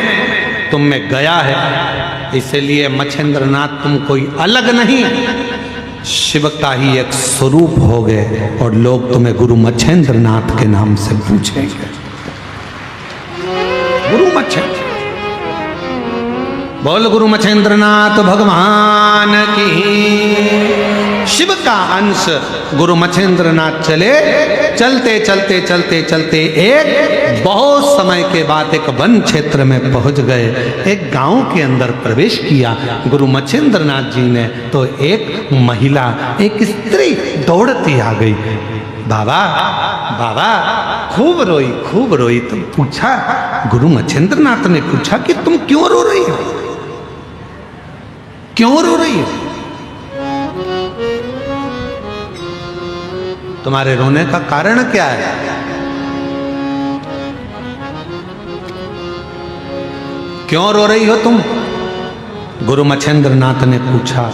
तुम में गया है, इसलिए मच्छेंद्रनाथ तुम कोई अलग नहीं, शिव का ही एक स्वरूप हो गए और लोग तुम्हें गुरु मच्छेंद्रनाथ के नाम से पूछेंगे। गुरु मच्छेंद्र, बोल गुरु मच्छेंद्रनाथ भगवान की। शिव का अंश गुरु मच्छेंद्रनाथ चलते चलते चलते चलते एक बहुत समय के बाद एक वन क्षेत्र में पहुंच गए, एक गांव के अंदर प्रवेश किया गुरु मच्छेंद्रनाथ जी ने, तो एक महिला, एक स्त्री दौड़ती आ गई। बाबा बाबा, खूब रोई। तुम पूछा, गुरु मच्छेंद्रनाथ ने पूछा कि तुम क्यों रो रही हो, क्यों रो रही हो? तुम्हारे रोने का कारण क्या है? क्यों रो रही हो तुम? गुरु मच्छेंद्रनाथ ने पूछा।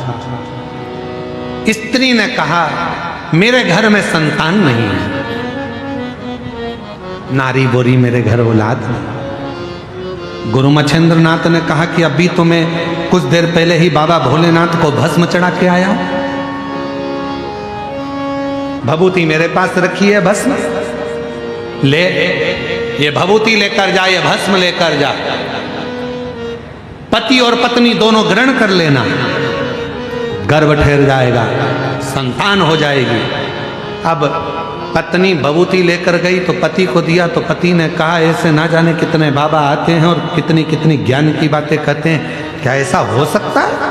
स्त्री ने कहा, मेरे घर में संतान नहीं है, नारी बोरी मेरे घर औलाद नहीं। गुरु मच्छेंद्रनाथ ने कहा कि अभी तुम्हें कुछ देर पहले ही बाबा भोलेनाथ को भस्म चढ़ा के आया हूं, भभूति मेरे पास रखी है, भस्म ले, ये भभूति लेकर जा, ये भस्म लेकर जा, पति और पत्नी दोनों ग्रहण कर लेना, गर्भ ठहर जाएगा, संतान हो जाएगी। अब पत्नी भभूति लेकर गई तो पति को दिया, तो पति ने कहा, ऐसे ना जाने कितने बाबा आते हैं और कितनी कितनी ज्ञान की बातें कहते हैं, क्या ऐसा हो सकता है?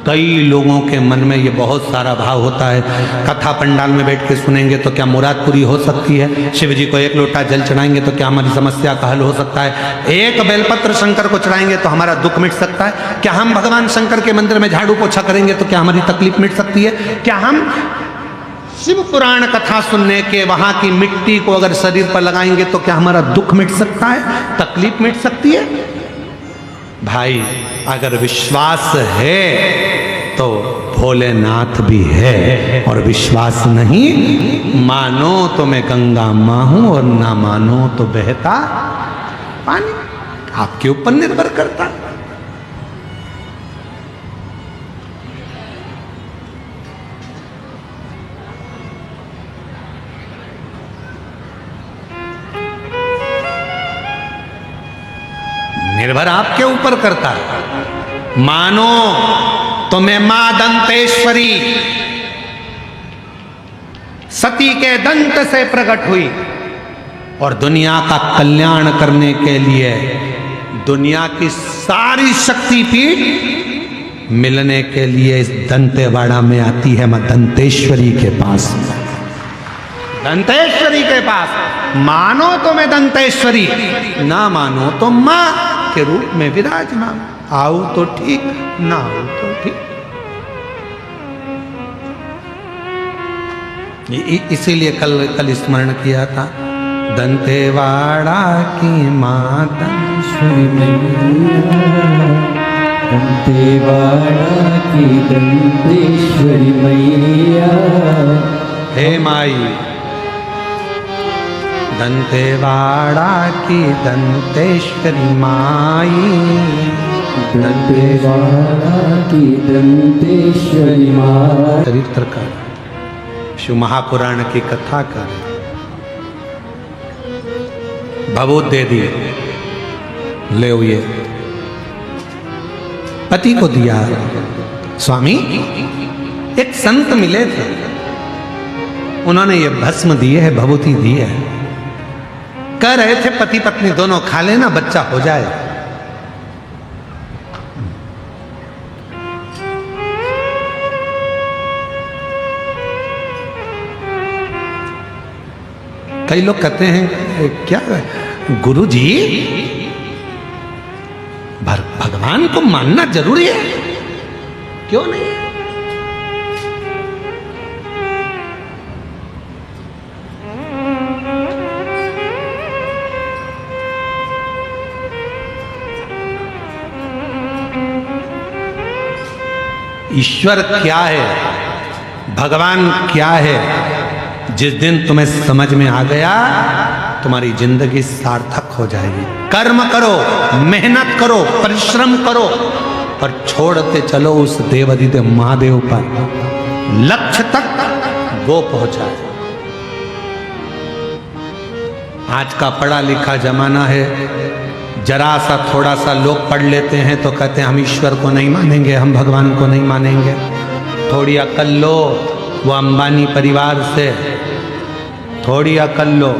कई लोगों के मन में ये बहुत सारा भाव होता है, कथा पंडाल में बैठ के सुनेंगे तो क्या मुराद पूरी हो सकती है, शिव जी को एक लोटा जल चढ़ाएंगे तो क्या हमारी समस्या का हल हो सकता है, एक बेलपत्र शंकर को चढ़ाएंगे तो हमारा दुख मिट सकता है, क्या हम भगवान शंकर के मंदिर में झाड़ू पोछा करेंगे तो क्या हमारी तकलीफ मिट सकती है, क्या हम शिव पुराण कथा सुनने के वहां की मिट्टी को अगर शरीर पर लगाएंगे तो क्या हमारा दुख मिट सकता है, तकलीफ मिट सकती है? भाई, अगर विश्वास है तो भोलेनाथ भी है, और विश्वास नहीं, मानो तो मैं गंगा मां हूं और ना मानो तो बहता पानी, आपके ऊपर निर्भर करता। निर्भर आपके ऊपर करता है। मानो तो मैं मां दंतेश्वरी सती के दंत से प्रकट हुई और दुनिया का कल्याण करने के लिए दुनिया की सारी शक्तिपीठ मिलने के लिए इस दंतेवाड़ा में आती है। मैं दंतेश्वरी के पास, दंतेश्वरी के पास, मानो तो मैं दंतेश्वरी, ना मानो तो मां के रूप में विराजमान, आओ तो ठीक, ना आओ तो ठीक। इसीलिए कल स्मरण किया था, दंतेवाड़ा की मां दंतेश्वरी मैया, दंतेवाड़ा की दंतेश्वरी मैया, हे माई दंतेवाड़ा की दंतेश्वरी माई, दंतेवाड़ा की दंतेश्वरी माई। चरित्र का शिव महापुराण की कथा कर, भभूत दे दिए, ले ये पति को दिया। स्वामी, एक संत मिले थे, उन्होंने ये भस्म दिए है, भभूति दी है। कह रहे थे पति पत्नी दोनों खा लेना, बच्चा हो जाए। कई लोग कहते हैं क्या गुरु जी भगवान को मानना जरूरी है? क्यों नहीं? ईश्वर क्या है, भगवान क्या है, जिस दिन तुम्हें समझ में आ गया तुम्हारी जिंदगी सार्थक हो जाएगी। कर्म करो, मेहनत करो, परिश्रम करो और छोड़ते चलो उस देवाधिदेव महादेव पर, लक्ष्य तक वो पहुंचाए। आज का पढ़ा लिखा जमाना है, जरा सा थोड़ा सा लोग पढ़ लेते हैं तो कहते हैं हम ईश्वर को नहीं मानेंगे, हम भगवान को नहीं मानेंगे। थोड़ी अकल लो, वो अंबानी परिवार से थोड़ी अकल लो,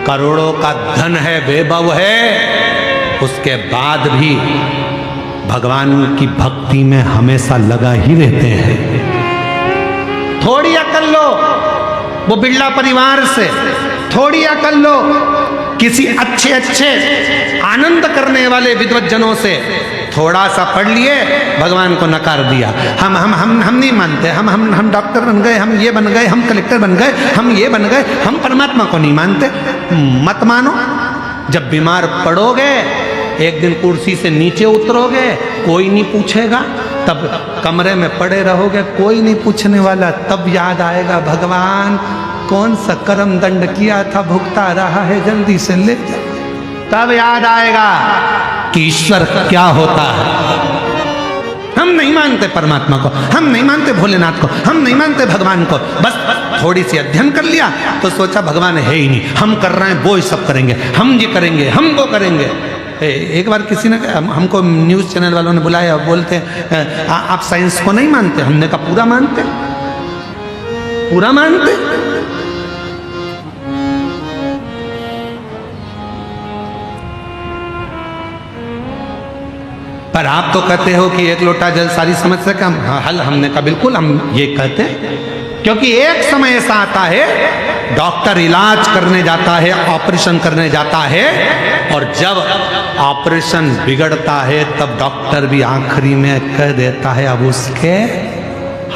करोड़ों का धन है, वैभव है, उसके बाद भी भगवान की भक्ति में हमेशा लगा ही रहते हैं। थोड़ी अकल लो वो बिरला परिवार से, थोड़ी अकल लो किसी अच्छे अच्छे आनंद करने वाले विद्वज्जनों से। थोड़ा सा पढ़ लिए, भगवान को नकार दिया, हम नहीं मानते, हम डॉक्टर बन गए, हम ये बन गए, हम कलेक्टर बन गए, हम ये बन गए, हम परमात्मा को नहीं मानते। मत मानो। जब बीमार पड़ोगे, एक दिन कुर्सी से नीचे उतरोगे, कोई नहीं पूछेगा, तब कमरे में पड़े रहोगे, कोई नहीं पूछने वाला, तब याद आएगा भगवान कौन सा कर्म दंड किया था, भुगता रहा है, जल्दी से ले जा। तब याद आएगा कि ईश्वर क्या होता है। हम नहीं मानते परमात्मा को, हम नहीं मानते भोलेनाथ को, हम नहीं मानते भगवान को। बस थोड़ी सी अध्ययन कर लिया तो सोचा भगवान है ही नहीं, हम कर रहे हैं वो ही सब करेंगे, हम ये करेंगे, हम वो करेंगे। एक बार किसी ने हमको न्यूज़ चैनल वालों ने बुलाया, बोलते आप साइंस को नहीं मानते? हमने कहा पूरा मानते, पूरा मानते। पर आप तो कहते हो कि एक लोटा जल सारी समस्या का हल। हमने कहा बिल्कुल हम ये कहते हैं, क्योंकि एक समय ऐसा आता है डॉक्टर इलाज करने जाता है, ऑपरेशन करने जाता है, और जब ऑपरेशन बिगड़ता है तब डॉक्टर भी आखिरी में कह देता है अब उसके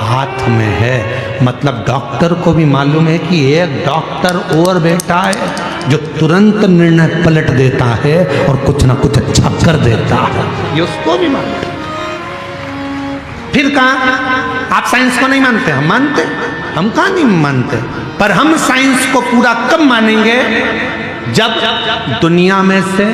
हाथ में है। मतलब डॉक्टर को भी मालूम है कि एक डॉक्टर और बैठा है जो तुरंत निर्णय पलट देता है और कुछ ना कुछ अच्छा कर देता है, ये उसको भी मालूम है। फिर कहा आप साइंस को नहीं मानते? हम मानते। हम कहाँ नहीं मानते, पर हम साइंस को पूरा कब मानेंगे जब दुनिया में से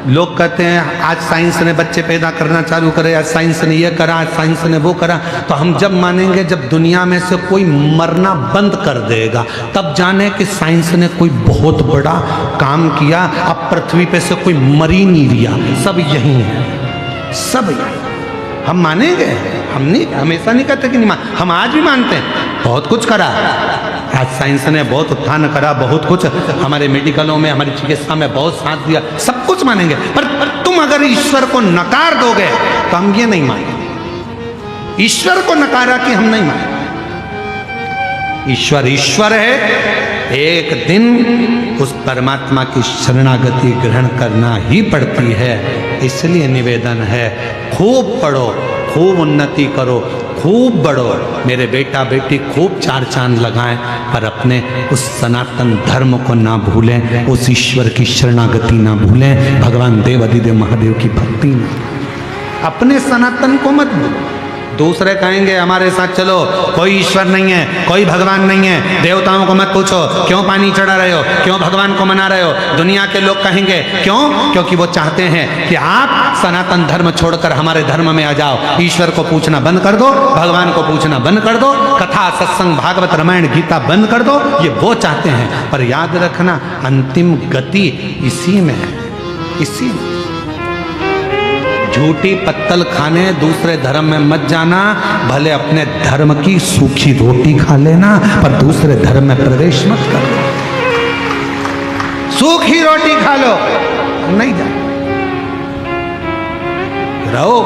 लोग कहते हैं आज साइंस ने बच्चे पैदा करना चालू करे, आज साइंस ने ये करा, आज साइंस ने वो करा। तो हम जब मानेंगे जब दुनिया में से कोई मरना बंद कर देगा, तब जाने कि साइंस ने कोई बहुत बड़ा काम किया। अब पृथ्वी पे से कोई मर ही नहीं लिया, सब यही है, सब यही। हम मानेंगे, हम नहीं, हमेशा नहीं कहते कि नहीं मान, हम आज भी मानते हैं बहुत कुछ करा। आज साइंस ने बहुत उत्थान करा, बहुत कुछ हमारे मेडिकलों में, हमारी चिकित्सा में बहुत साथ दिया, सब कुछ मानेंगे। पर तुम अगर ईश्वर को नकार दोगे तो हम ये नहीं मानेंगे। ईश्वर को नकारा कि हम नहीं मानेंगे। ईश्वर ईश्वर है, एक दिन उस परमात्मा की शरणागति ग्रहण करना ही पड़ती है। इसलिए निवेदन है खूब पढ़ो, खूब उन्नति करो, खूब बढ़ो। मेरे बेटा बेटी खूब चार चांद लगाएं, पर अपने उस सनातन धर्म को ना भूलें, उस ईश्वर की शरणागति ना भूलें, भगवान देव अधिदेव महादेव की भक्ति ना, अपने सनातन को मत भूलो। दूसरे कहेंगे हमारे साथ चलो, कोई ईश्वर नहीं है, कोई भगवान नहीं है, देवताओं को मत पूछो, क्यों पानी चढ़ा रहे हो, क्यों भगवान को मना रहे हो। दुनिया के लोग कहेंगे क्यों? क्योंकि वो चाहते हैं कि आप सनातन धर्म छोड़कर हमारे धर्म में आ जाओ। ईश्वर को पूछना बंद कर दो, भगवान को पूछना बंद कर दो, कथा सत्संग भागवत रामायण गीता बंद कर दो, ये वो चाहते हैं। पर याद रखना अंतिम गति इसी में है, इसी में। झूठी पत्तल खाने दूसरे धर्म में मत जाना। भले अपने धर्म की सूखी रोटी खा लेना, पर दूसरे धर्म में प्रवेश मत करो। सूखी रोटी खा लो, नहीं जा रहो।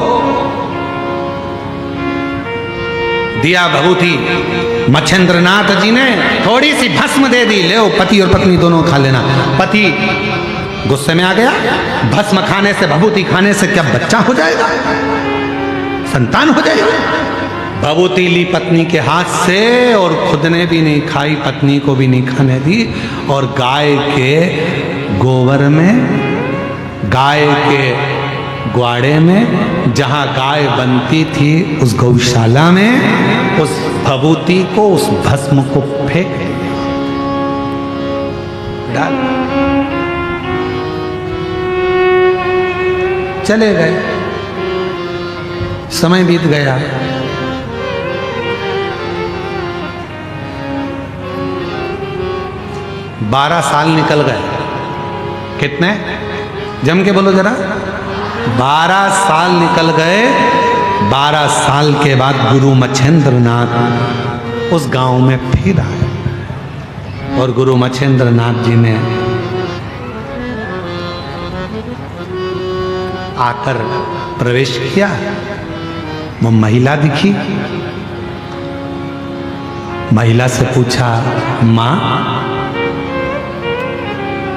दिया भभूति मच्छेंद्रनाथ जी ने थोड़ी सी भस्म दे दी, ले पति और पत्नी दोनों खा लेना। पति गुस्से में आ गया, भस्म खाने से भभूति खाने से क्या बच्चा हो जाएगा, संतान हो जाएगा। भभूति ली पत्नी के हाथ से और खुद ने भी नहीं खाई, पत्नी को भी नहीं खाने दी। और गाय के गोबर में, गाय के ग्वाड़े में, जहां गाय बनती थी उस गौशाला में, उस भभूति को, उस भस्म को फेंक डाल, चले गए। समय बीत गया। बारह साल निकल गए। कितने? जम के बोलो जरा। 12 साल निकल गए। 12 साल के बाद गुरु मच्छेंद्रनाथ उस गांव में फिर आए और गुरु मच्छेंद्रनाथ जी ने आकर प्रवेश किया। वो महिला दिखी, महिला से पूछा, माँ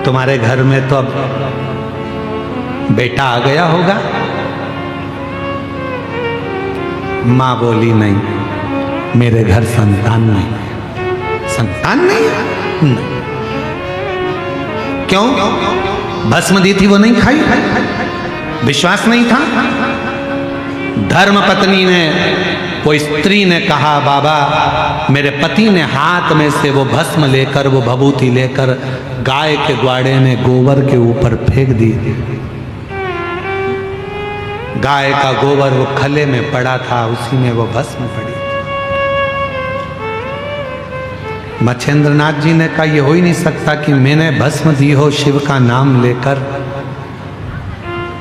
तुम्हारे घर में तो अब बेटा आ गया होगा? माँ बोली, नहीं, मेरे घर संतान नहीं। संतान नहीं? नहीं। क्यों? भस्म दी थी वो नहीं खाई, विश्वास नहीं था। धर्म पत्नी ने, कोई स्त्री ने कहा, बाबा मेरे पति ने हाथ में से वो भस्म लेकर, वो भभूति लेकर गाय के ग्वाड़े में गोबर के ऊपर फेंक दी। गाय का गोबर वो खले में पड़ा था, उसी में वो भस्म पड़ी। मच्छेंद्रनाथ जी ने कहा, ये हो ही नहीं सकता कि मैंने भस्म दी हो शिव का नाम लेकर।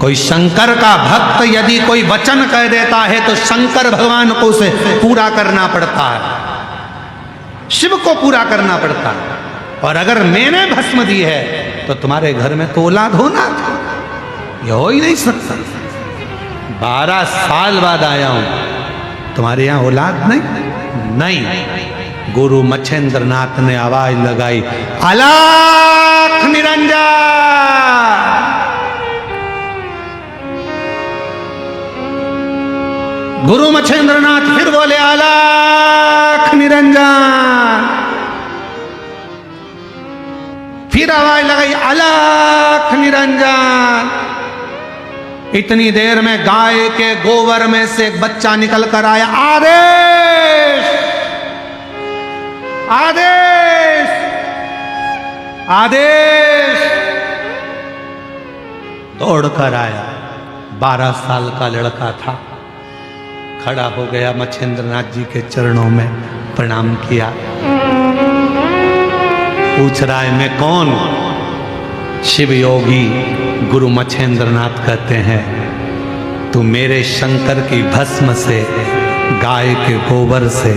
कोई शंकर का भक्त यदि कोई वचन कह देता है तो शंकर भगवान को उसे पूरा करना पड़ता है, शिव को पूरा करना पड़ता है। और अगर मैंने भस्म दी है तो तुम्हारे घर में तो औलाद होना था, ये हो ही नहीं सकता। 12 साल बाद आया हूं, तुम्हारे यहां औलाद नहीं। गुरु मच्छेंद्रनाथ ने आवाज लगाई, अलख निरंजन। गुरु मच्छेंद्रनाथ फिर बोले, अलख निरंजन। फिर आवाज लगाई, अलख निरंजन। इतनी देर में गाय के गोबर में से एक बच्चा निकल कर आया। आदेश, आदेश, आदेश। दौड़कर आया। 12 साल का लड़का था। खड़ा हो गया, मच्छेंद्रनाथ जी के चरणों में प्रणाम किया। पूछ रहा है, मैं कौन? शिव योगी गुरु मच्छेंद्रनाथ कहते हैं, तू मेरे शंकर की भस्म से, गाय के गोबर से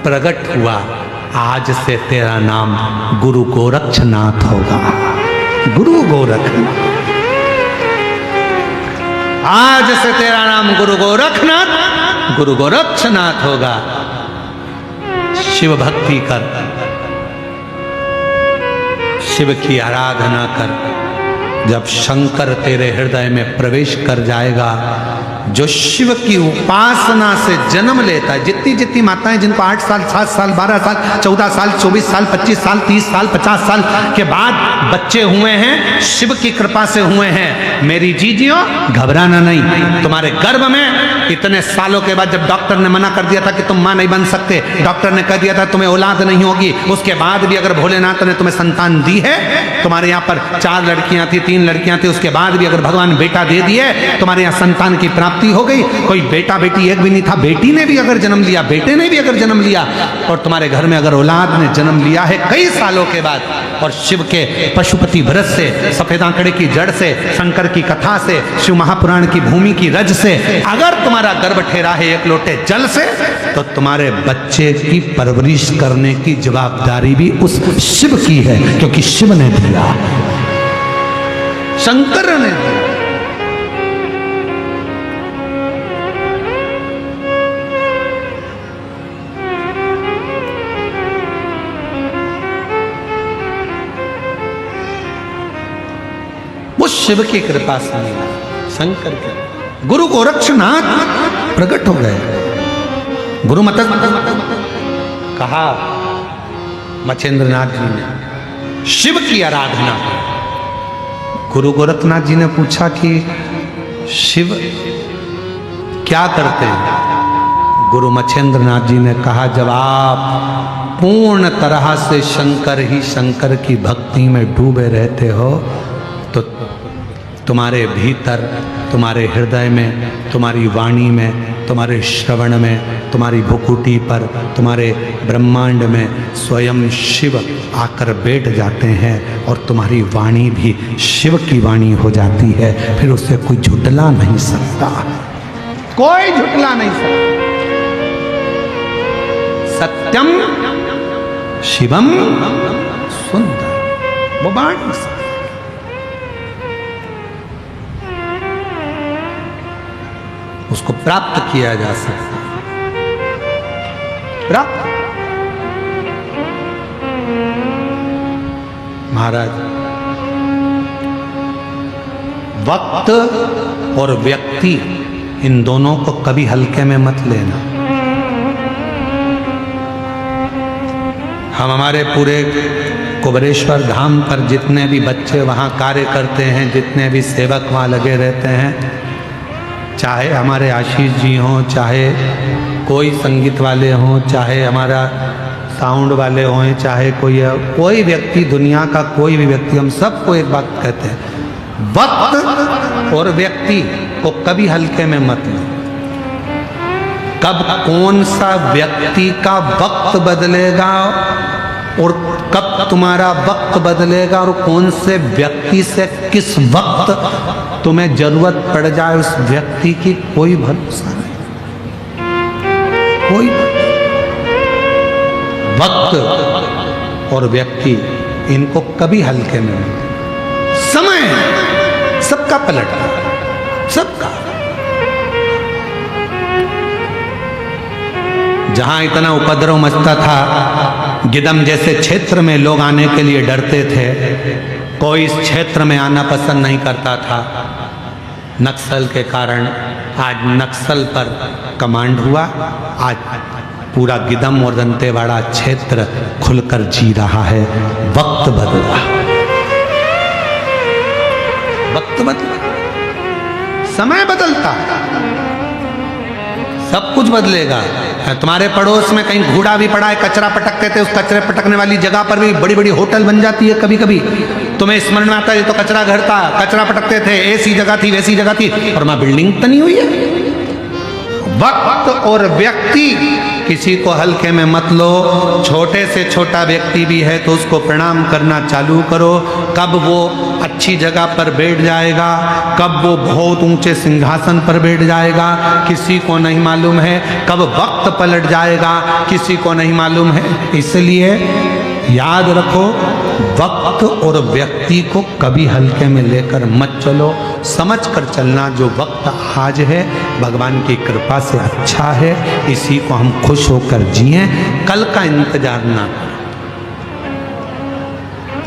प्रकट हुआ। आज से तेरा नाम गुरु गोरक्षनाथ होगा। गुरु गोरखनाथ, आज से तेरा नाम गुरु गोरखनाथ, गुरु गोरक्षनाथ होगा। शिव भक्ति कर, शिव की आराधना कर। जब शंकर तेरे हृदय में प्रवेश कर जाएगा, जो शिव की उपासना से जन्म लेता है, जितनी जितनी माताएं जिनको 8 साल, 7 साल, 12 साल, 14 साल, 24 साल, 25 साल, 30 साल, 50 साल के बाद बच्चे हुए हैं, शिव की कृपा से हुए हैं, मेरी जीजियों घबराना नहीं। तुम्हारे गर्भ में इतने सालों के बाद जब डॉक्टर ने मना कर दिया था कि तुम मां नहीं बन सकते, डॉक्टर ने कह दिया था तुम्हें औलाद नहीं होगी, उसके बाद भी अगर भोलेनाथ ने तुम्हें संतान दी है, तुम्हारे यहाँ पर 4 लड़कियां थी, 3 लड़कियां थी, उसके बाद भी अगर भगवान बेटा दे दिए, तुम्हारे यहाँ संतान की प्राप्ति प्राप्ति हो गई। कोई बेटा बेटी एक भी नहीं था, बेटी ने भी अगर जन्म लिया, बेटे ने भी अगर जन्म लिया, और तुम्हारे घर में अगर औलाद ने जन्म लिया है कई सालों के बाद, और शिव के पशुपति व्रत से, सफेद आंकड़े की जड़ से, शंकर की कथा से, शिव महापुराण की भूमि की रज से अगर तुम्हारा गर्भ ठहरा है एक लोटे जल से, तो तुम्हारे बच्चे की परवरिश करने की जवाबदारी भी उस शिव की है, क्योंकि शिव ने दिया, शंकर ने दिया। वो शिव की कृपा से मिला, शंकर के। गुरु गोरक्षनाथ प्रकट हो गए। गुरु मत कहा मच्छेंद्रनाथ जी ने, शिव की आराधना। गुरु गोरखनाथ जी ने पूछा कि शिव क्या करते हैं? गुरु मच्छेंद्रनाथ जी ने कहा, जब आप पूर्ण तरह से शंकर की भक्ति में डूबे रहते हो, तो तुम्हारे भीतर, तुम्हारे हृदय में, तुम्हारी वाणी में, तुम्हारे श्रवण में, तुम्हारी भुकुटी पर, तुम्हारे ब्रह्मांड में स्वयं शिव आकर बैठ जाते हैं, और तुम्हारी वाणी भी शिव की वाणी हो जाती है। फिर उससे कोई झुटला नहीं सकता, कोई झुटला नहीं सकता। सत्यम शिवम सुंदर, वो वाणी से उसको प्राप्त किया जा सकता। प्राप्त। महाराज, वक्त और व्यक्ति, इन दोनों को कभी हल्के में मत लेना। हम हमारे पूरे कुबेरेश्वर धाम पर जितने भी बच्चे वहाँ कार्य करते हैं, जितने भी सेवक वहाँ लगे रहते हैं, चाहे हमारे आशीष जी हों, चाहे कोई संगीत वाले हों, चाहे हमारा साउंड वाले हों, चाहे कोई व्यक्ति, दुनिया का कोई भी व्यक्ति, हम सबको एक बात कहते हैं, वक्त और व्यक्ति को कभी हल्के में मत लो। कब कौन सा व्यक्ति का वक्त बदलेगा और कब तुम्हारा वक्त बदलेगा, और कौन से व्यक्ति से किस वक्त तुम्हें जरूरत पड़ जाए उस व्यक्ति की कोई भरोसा नहीं। कोई वक्त और व्यक्ति, इनको कभी हल्के में नहीं। समय सबका पलटता, सबका। जहां इतना उपद्रव मचता था, गिदम जैसे क्षेत्र में लोग आने के लिए डरते थे, कोई इस क्षेत्र में आना पसंद नहीं करता था। नक्सल के कारण आज नक्सल पर कमांड हुआ। आज पूरा गिदम और दंतेवाड़ा क्षेत्र खुलकर जी रहा है। वक्त बदला, वक्त बदला, समय बदलता, सब कुछ बदलेगा। तुम्हारे पड़ोस में कहीं घूड़ा भी पड़ा है, कचरा पटकते थे, उस कचरे पटकने वाली जगह पर भी बड़ी बड़ी होटल बन जाती है। कभी कभी तुम्हें स्मरण में आता है, तो कचरा घर था, कचरा पटकते थे, ऐसी जगह थी, वैसी जगह थी, और वहां बिल्डिंग बनी हुई है। वक्त और व्यक्ति, किसी को हल्के में मत लो। छोटे से छोटा व्यक्ति भी है तो उसको प्रणाम करना चालू करो। कब वो अच्छी जगह पर बैठ जाएगा, कब वो बहुत ऊंचे सिंहासन पर बैठ जाएगा, किसी को नहीं मालूम है। कब वक्त पलट जाएगा, किसी को नहीं मालूम है। इसलिए याद रखो, वक्त और व्यक्ति को कभी हल्के में लेकर मत चलो। समझ कर चलना, जो वक्त आज है भगवान की कृपा से अच्छा है, इसी को हम खुश होकर जिए। कल का इंतजार ना करें,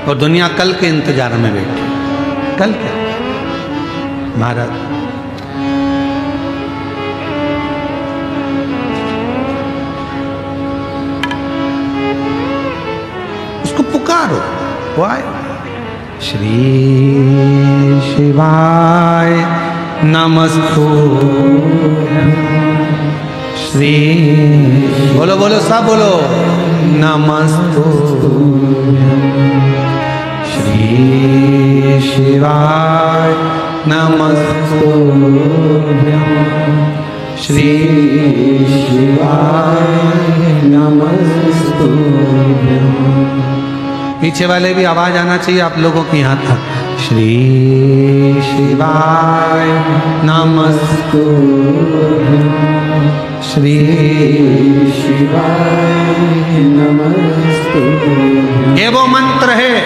और दुनिया कल के इंतजार में बैठी। कल के महाराज, उसको पुकारो, वो आए। श्री शिवाय नमस्तु, श्री बोलो बोलो सब बोलो, नमस्तु श्री शिवाय नमस्तुभ्यं श्री शिवाय नमस्तुभ्यं। पीछे वाले भी आवाज आना चाहिए आप लोगों की यहाँ तक। श्री शिवाय नमस्तुभ्यं श्री शिवाय नमस्तुभ्यं। ये वो मंत्र है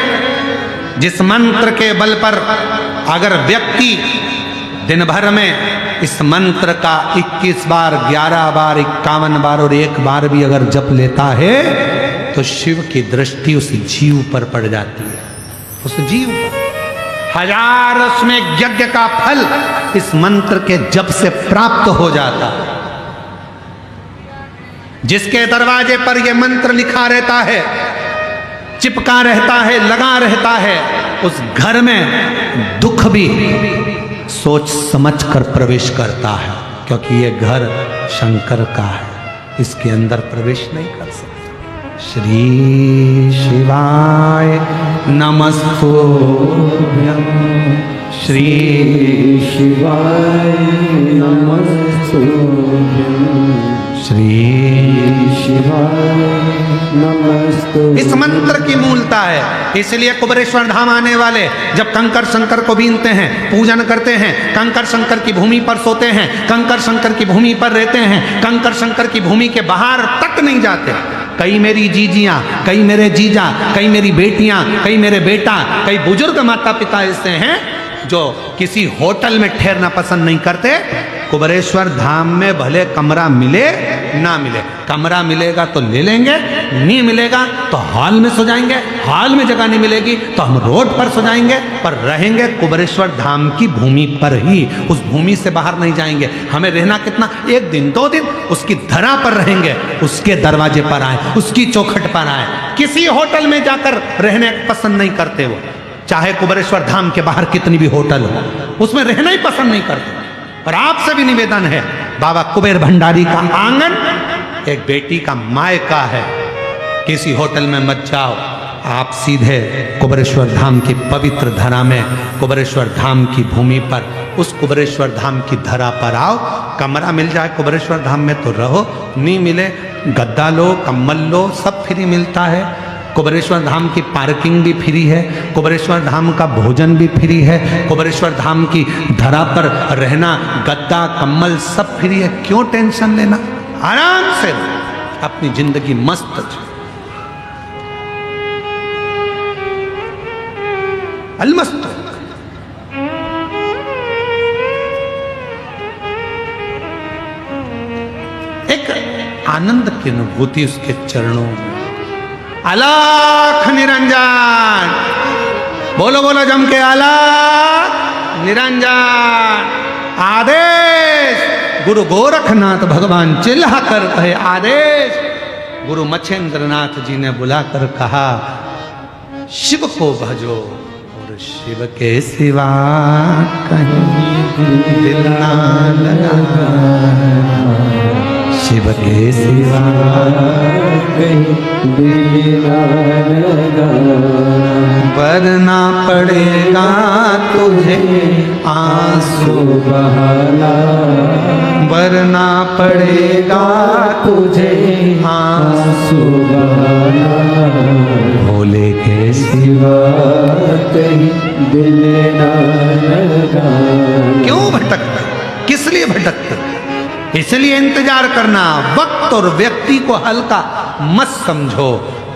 जिस मंत्र के बल पर अगर व्यक्ति दिन भर में इस मंत्र का 21 बार, 11 बार, 51 बार और 1 बार भी अगर जप लेता है तो शिव की दृष्टि उस जीव पर पड़ जाती है। उस जीव पर 1000 उसमें यज्ञ का फल इस मंत्र के जप से प्राप्त हो जाता है। जिसके दरवाजे पर यह मंत्र लिखा रहता है, चिपका रहता है, लगा रहता है, उस घर में दुख भी सोच समझ कर प्रवेश करता है, क्योंकि ये घर शंकर का है, इसके अंदर प्रवेश नहीं कर सकता। श्री शिवाय नमस्तुभ्यं श्री शिवाय नमस्तुभ्यं श्री शिवाय नमस्तुभ्यं। इस मंत्र की मूलता है। इसलिए कुबेरेश्वर धाम आने वाले जब कंकर शंकर को बीनते हैं, पूजन करते हैं, कंकर शंकर की भूमि पर सोते हैं, कंकर शंकर की भूमि पर रहते हैं, कंकर शंकर की भूमि के बाहर तक नहीं जाते। कई मेरी जीजियां, कई मेरे जीजा, कई मेरी बेटियां, कई मेरे बेटा, कई बुजुर्ग माता पिता ऐसे हैं जो किसी होटल में ठहरना पसंद नहीं करते। कुबेरेश्वर धाम में भले कमरा मिले ना मिले, कमरा मिलेगा तो ले लेंगे, नहीं मिलेगा तो हॉल में सो जाएंगे, हॉल में जगह नहीं मिलेगी तो हम रोड पर सो जाएंगे, पर रहेंगे कुबेरेश्वर धाम की भूमि पर ही, उस भूमि से बाहर नहीं जाएंगे। हमें रहना कितना, 1 दिन 2 दिन उसकी धरा पर रहेंगे, उसके दरवाजे पर आए, उसकी चौखट पर आए। किसी होटल में जाकर रहने पसंद नहीं करते वो, चाहे कुबेरेश्वर धाम के बाहर कितनी भी होटल हो, उसमें रहना ही पसंद नहीं करते। पर आपसे भी निवेदन है, बाबा कुबेर भंडारी का आंगन एक बेटी का मायका है, किसी होटल में मत जाओ, आप सीधे कुबेरेश्वर धाम की पवित्र धरा में, कुबेरेश्वर धाम की भूमि पर, उस कुबेरेश्वर धाम की धरा पर आओ। कमरा मिल जाए कुबेरेश्वर धाम में तो रहो, नहीं मिले गद्दा लो, कम्बल लो, सब फ्री मिलता है। कुबेरेश्वर धाम की पार्किंग भी फ्री है, कुबेरेश्वर धाम का भोजन भी फ्री है, कुबेरेश्वर धाम की धरा पर रहना, गद्दा कम्बल सब फ्री है। क्यों टेंशन लेना, आराम से अपनी जिंदगी मस्त जी। अलमस्त एक आनंद की अनुभूति उसके चरणों में। अलख निरंजन, बोलो बोलो जम के, अलख निरंजन। आदेश गुरु गोरखनाथ भगवान चिल्ला कर कहे आदेश। गुरु मच्छेंद्रनाथ जी ने बुलाकर कहा शिव को भजो, और शिव के सिवा कहीं दिल ना लगा, शिव के सिवा कहीं दिल ना लगा। वरना पड़ेगा तुझे आंसू बहाना, वरना पड़ेगा तुझे आंसू बहाना। भोले के सिवा कहीं दिल ना लगा। क्यों भटकते, किस लिए भटकते? इसलिए इंतजार करना। वक्त और व्यक्ति को हल्का मत समझो।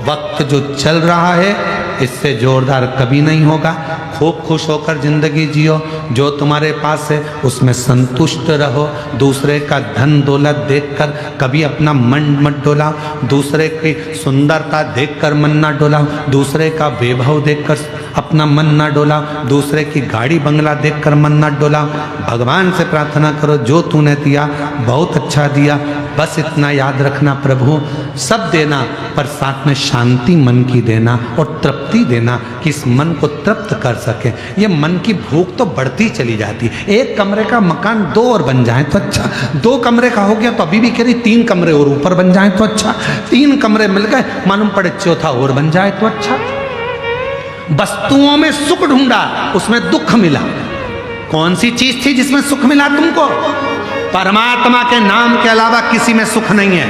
वक्त जो चल रहा है इससे जोरदार कभी नहीं होगा। खूब खुश होकर जिंदगी जियो, जो तुम्हारे पास है उसमें संतुष्ट रहो। दूसरे का धन दौलत देखकर कभी अपना मन मत डोलाओ, दूसरे की सुंदरता देखकर मन ना डोलाओ, दूसरे का वैभव देखकर अपना मन ना डोलाओ, दूसरे की गाड़ी बंगला देखकर मन ना डोलाओ। भगवान से प्रार्थना करो जो तूने दिया बहुत अच्छा दिया, बस इतना याद रखना प्रभु, सब देना पर साथ में शांति मन की देना और तृप्ति देना कि इस मन को तृप्त कर सके। ये मन की भूख तो बढ़ती चली जाती है। एक कमरे का मकान 2 और बन जाए तो अच्छा, 2 कमरे का हो गया तो अभी भी कह रही 3 कमरे और ऊपर बन जाए तो अच्छा, 3 कमरे मिल गए मालूम पड़े चौथा और बन जाए तो अच्छा। वस्तुओं में सुख ढूंढा उसमें दुख मिला, कौन सी चीज थी जिसमें सुख मिला तुमको? परमात्मा के नाम के अलावा किसी में सुख नहीं है।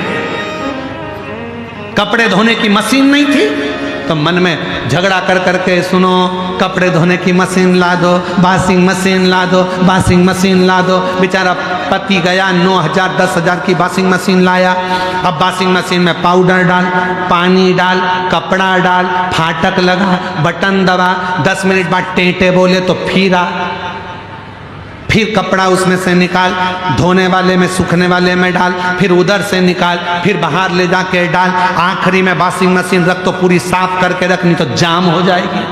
कपड़े धोने की मशीन नहीं थी तो मन में झगड़ा कर करके सुनो, कपड़े धोने की मशीन ला दो, वॉशिंग मशीन ला दो, वॉशिंग मशीन ला दो। बेचारा पति गया 9,000 10,000 की वॉशिंग मशीन लाया। अब वॉशिंग मशीन में पाउडर डाल, पानी डाल, कपड़ा डाल, फाटक लगा, बटन दबा, 10 मिनट बाद टेंटे बोले तो फिर कपड़ा उसमें से निकाल, धोने वाले में सूखने वाले में डाल, फिर उधर से निकाल, फिर बाहर ले जाके डाल, आखिरी में वॉशिंग मशीन रख तो पूरी साफ करके रख, नहीं तो जाम हो जाएगी।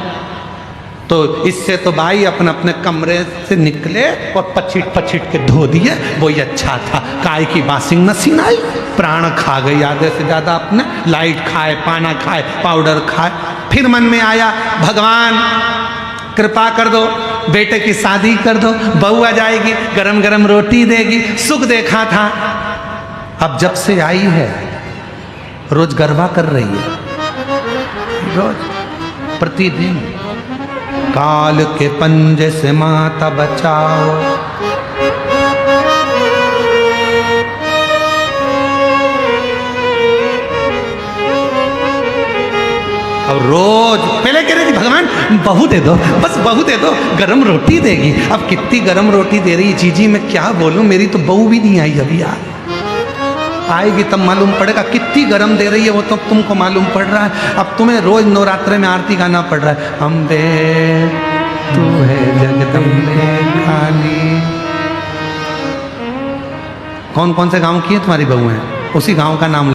तो इससे तो भाई अपने अपने कमरे से निकले और पछिट के धो दिए, वही अच्छा था। काय की वॉशिंग मशीन आई, प्राण खा गई आधे से ज्यादा, अपने लाइट खाए, पाना खाए, पाउडर खाए। फिर मन में आया भगवान कृपा कर दो, बेटे की शादी कर दो, बहू आ जाएगी, गरम गरम रोटी देगी, सुख देखा था। अब जब से आई है रोज गरबा कर रही है, रोज प्रतिदिन। काल के पंजे से माता बचाओ, और रोज पहले कह रहे कि भगवान बहू दे दो, बस बहू दे दो, गरम रोटी देगी। अब कितनी गरम रोटी दे रही जीजी, मैं क्या बोलूं, मेरी तो बहू भी नहीं आई अभी यार, आएगी तब मालूम पड़ेगा कितनी गरम दे रही है, वो तो तुमको मालूम पड़ रहा है। अब तुम्हें रोज नवरात्रे में आरती गाना पड़ रहा है, अम्बे तू है जगदम्बे काली। कौन कौन से गांव की है तुम्हारी बहू है, उसी गांव का नाम।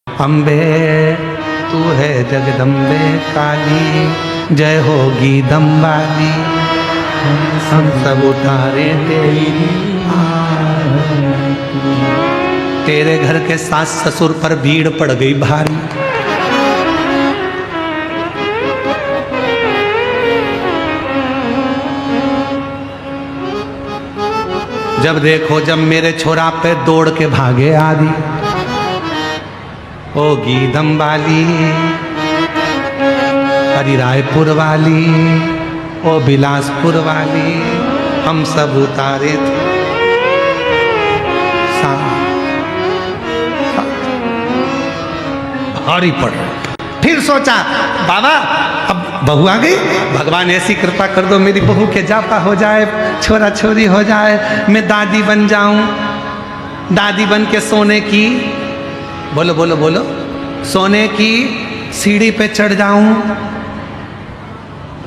अम्बे तू है जगदम्बे काली, जय होगी दम्बाली, हम सब उतारे तेरे घर के सास ससुर पर भीड़ पड़ गई भारी। जब देखो जब मेरे छोरा पे दौड़ के भागे आदि, ओ गीदम वाली, हरि रायपुर वाली, ओ बिलासपुर वाली, हम सब उतारे थे। भारी पड़ रहा। फिर सोचा बाबा अब बहू आ गई, भगवान ऐसी कृपा कर दो मेरी बहू के जापा हो जाए, छोरा छोरी हो जाए, मैं दादी बन जाऊं, दादी बन के सोने की, बोलो बोलो बोलो, सोने की सीढ़ी पे चढ़ जाऊं।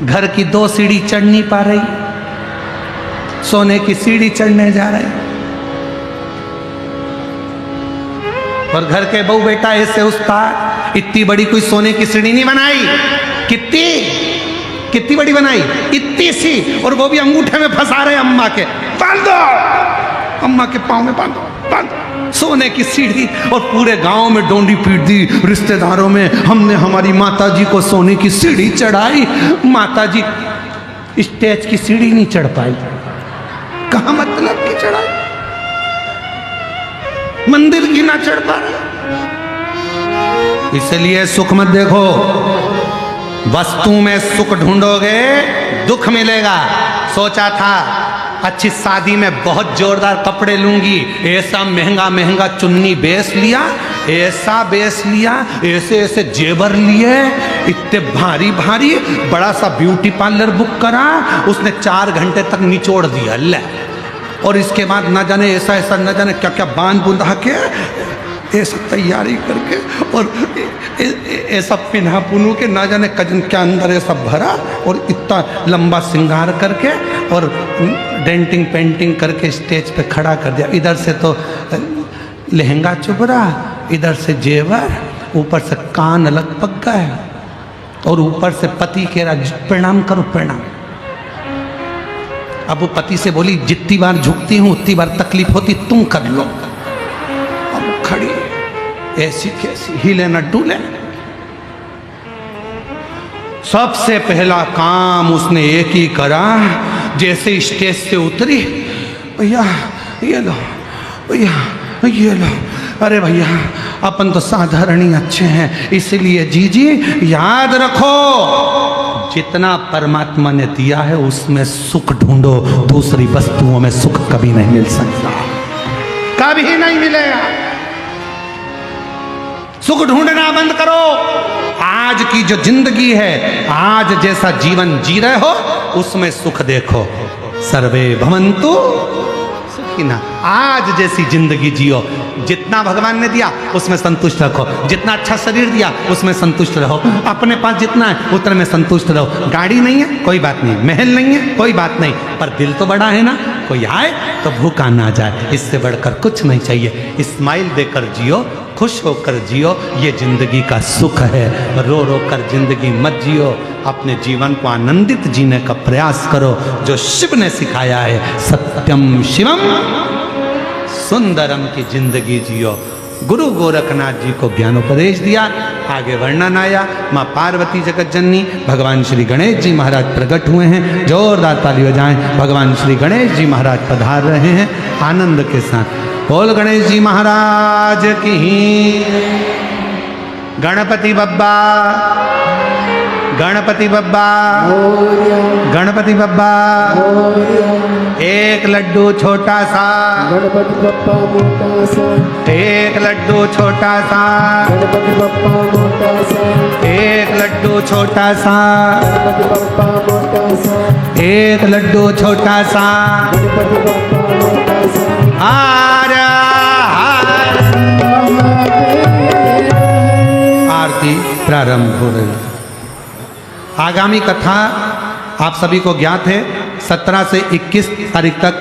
घर की 2 सीढ़ी चढ़ नहीं पा रही, सोने की सीढ़ी चढ़ने जा रही, और घर के बहू बेटा ऐसे उसका इतनी बड़ी कोई सोने की सीढ़ी नहीं बनाई। कितनी बड़ी बनाई, इतनी सी, और वो भी अंगूठे में फंसा रहे अम्मा के, बांध दो, अम्मा के पाँव में बांधो, बांधो, सोने की सीढ़ी। और पूरे गांव में डोंडी पीट दी, रिश्तेदारों में, हमने हमारी माता जी को सोने की सीढ़ी चढ़ाई। माता जी स्टेज की सीढ़ी नहीं चढ़ पाई, कहाँ मतलब की चढ़ाई, मंदिर की ना चढ़ पा रहे। इसलिए सुख मत देखो, वस्तु में सुख ढूंढोगे दुख मिलेगा। सोचा था अच्छी शादी में बहुत जोरदार कपड़े लूंगी, ऐसा महंगा महंगा चुन्नी बेच लिया, ऐसा बेच लिया, ऐसे ऐसे जेवर लिए, इतने भारी भारी, बड़ा सा ब्यूटी पार्लर बुक करा, उसने 4 घंटे तक निचोड़ दिया ले। और इसके बाद ना जाने ऐसा ऐसा ना जाने क्या क्या बांध बुंधा के ऐसा तैयारी करके, और ऐसा पिन्हा पुनू के ना जाने कजन के अंदर ऐसा भरा, और इतना लंबा श्रृंगार करके और डेंटिंग पेंटिंग करके स्टेज पे खड़ा कर दिया। इधर से तो लहंगा चुभ रहा, इधर से जेवर, ऊपर से कान अलग पक गए, और ऊपर से पति कह रहा प्रणाम करो प्रणाम। अब वो पति से बोली जितनी बार झुकती हूं उतनी बार तकलीफ होती, तुम कर लो। अब वो खड़ी ऐसी कैसी, हिले न डूले। सबसे पहला काम उसने एक ही करा, जैसे स्टेज से उतरी, भैया ये लो, भैया ये लो। अरे भैया अपन तो साधारण ही अच्छे हैं, इसलिए जीजी याद रखो जितना परमात्मा ने दिया है उसमें सुख ढूंढो, दूसरी वस्तुओं में सुख कभी नहीं मिल सकता, कभी नहीं मिलेगा। सुख ढूंढना बंद करो। आज की जो जिंदगी है, आज जैसा जीवन जी रहे हो उसमें सुख देखो। सर्वे भवन्तु सुखिनः। आज जैसी जिंदगी जियो, जितना भगवान ने दिया उसमें संतुष्ट रखो, जितना अच्छा शरीर दिया उसमें संतुष्ट रहो, अपने पास जितना है उतने में संतुष्ट रहो। गाड़ी नहीं है कोई बात नहीं, महल नहीं है कोई बात नहीं, पर दिल तो बड़ा है ना, कोई आए तो भूखा ना जाए, इससे बढ़कर कुछ नहीं चाहिए। स्माइल देकर जियो, खुश होकर जियो, ये जिंदगी का सुख है। रो रो कर जिंदगी मत जियो, अपने जीवन को आनंदित जीने का प्रयास करो, जो शिव ने सिखाया है, सत्यम शिवम सुंदरम की जिंदगी जियो। गुरु गोरखनाथ जी को ज्ञानोपदेश दिया, आगे वर्णन आया, माँ पार्वती जगत जननी, भगवान श्री गणेश जी महाराज प्रकट हुए हैं। जोरदार ताली बजाएं, भगवान श्री गणेश जी महाराज पधार रहे हैं आनंद के साथ। बोल गणेश जी महाराज की। गणपति बब्बा, गणपति बब्बा, गणपति बब्बा। एक लड्डू छोटा सा, गणपति बप्पा मोटा सा, एक लड्डू छोटा सा, गणपति बप्पा मोटा सा, एक लड्डू छोटा सा, गणपति बप्पा मोटा सा, एक लड्डू छोटा सा। गणपति बप्पा मोटा सा। हार हार। आरती प्रारंभ हो रही। आगामी कथा आप सभी को ज्ञात है, 17 से 21 तारीख तक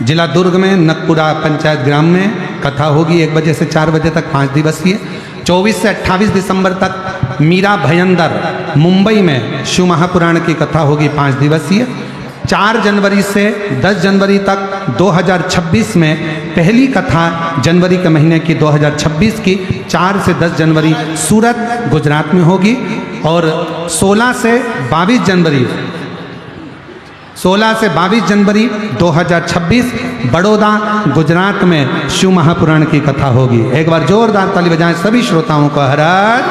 जिला दुर्ग में नकपुरा पंचायत ग्राम में कथा होगी, 1 बजे से 4 बजे तक, 5 दिवसीय। 24 से 28 दिसंबर तक मीरा भयंदर मुंबई में शिव महापुराण की कथा होगी, 5 दिवसीय। 4 जनवरी से 10 जनवरी तक 2026 में पहली कथा जनवरी के महीने की 2026 की 4 से 10 जनवरी सूरत गुजरात में होगी, और 16 से 22 जनवरी 2026 बड़ौदा गुजरात में शिव महापुराण की कथा होगी। एक बार जोरदार ताली बजाएं सभी श्रोताओं को। हर हर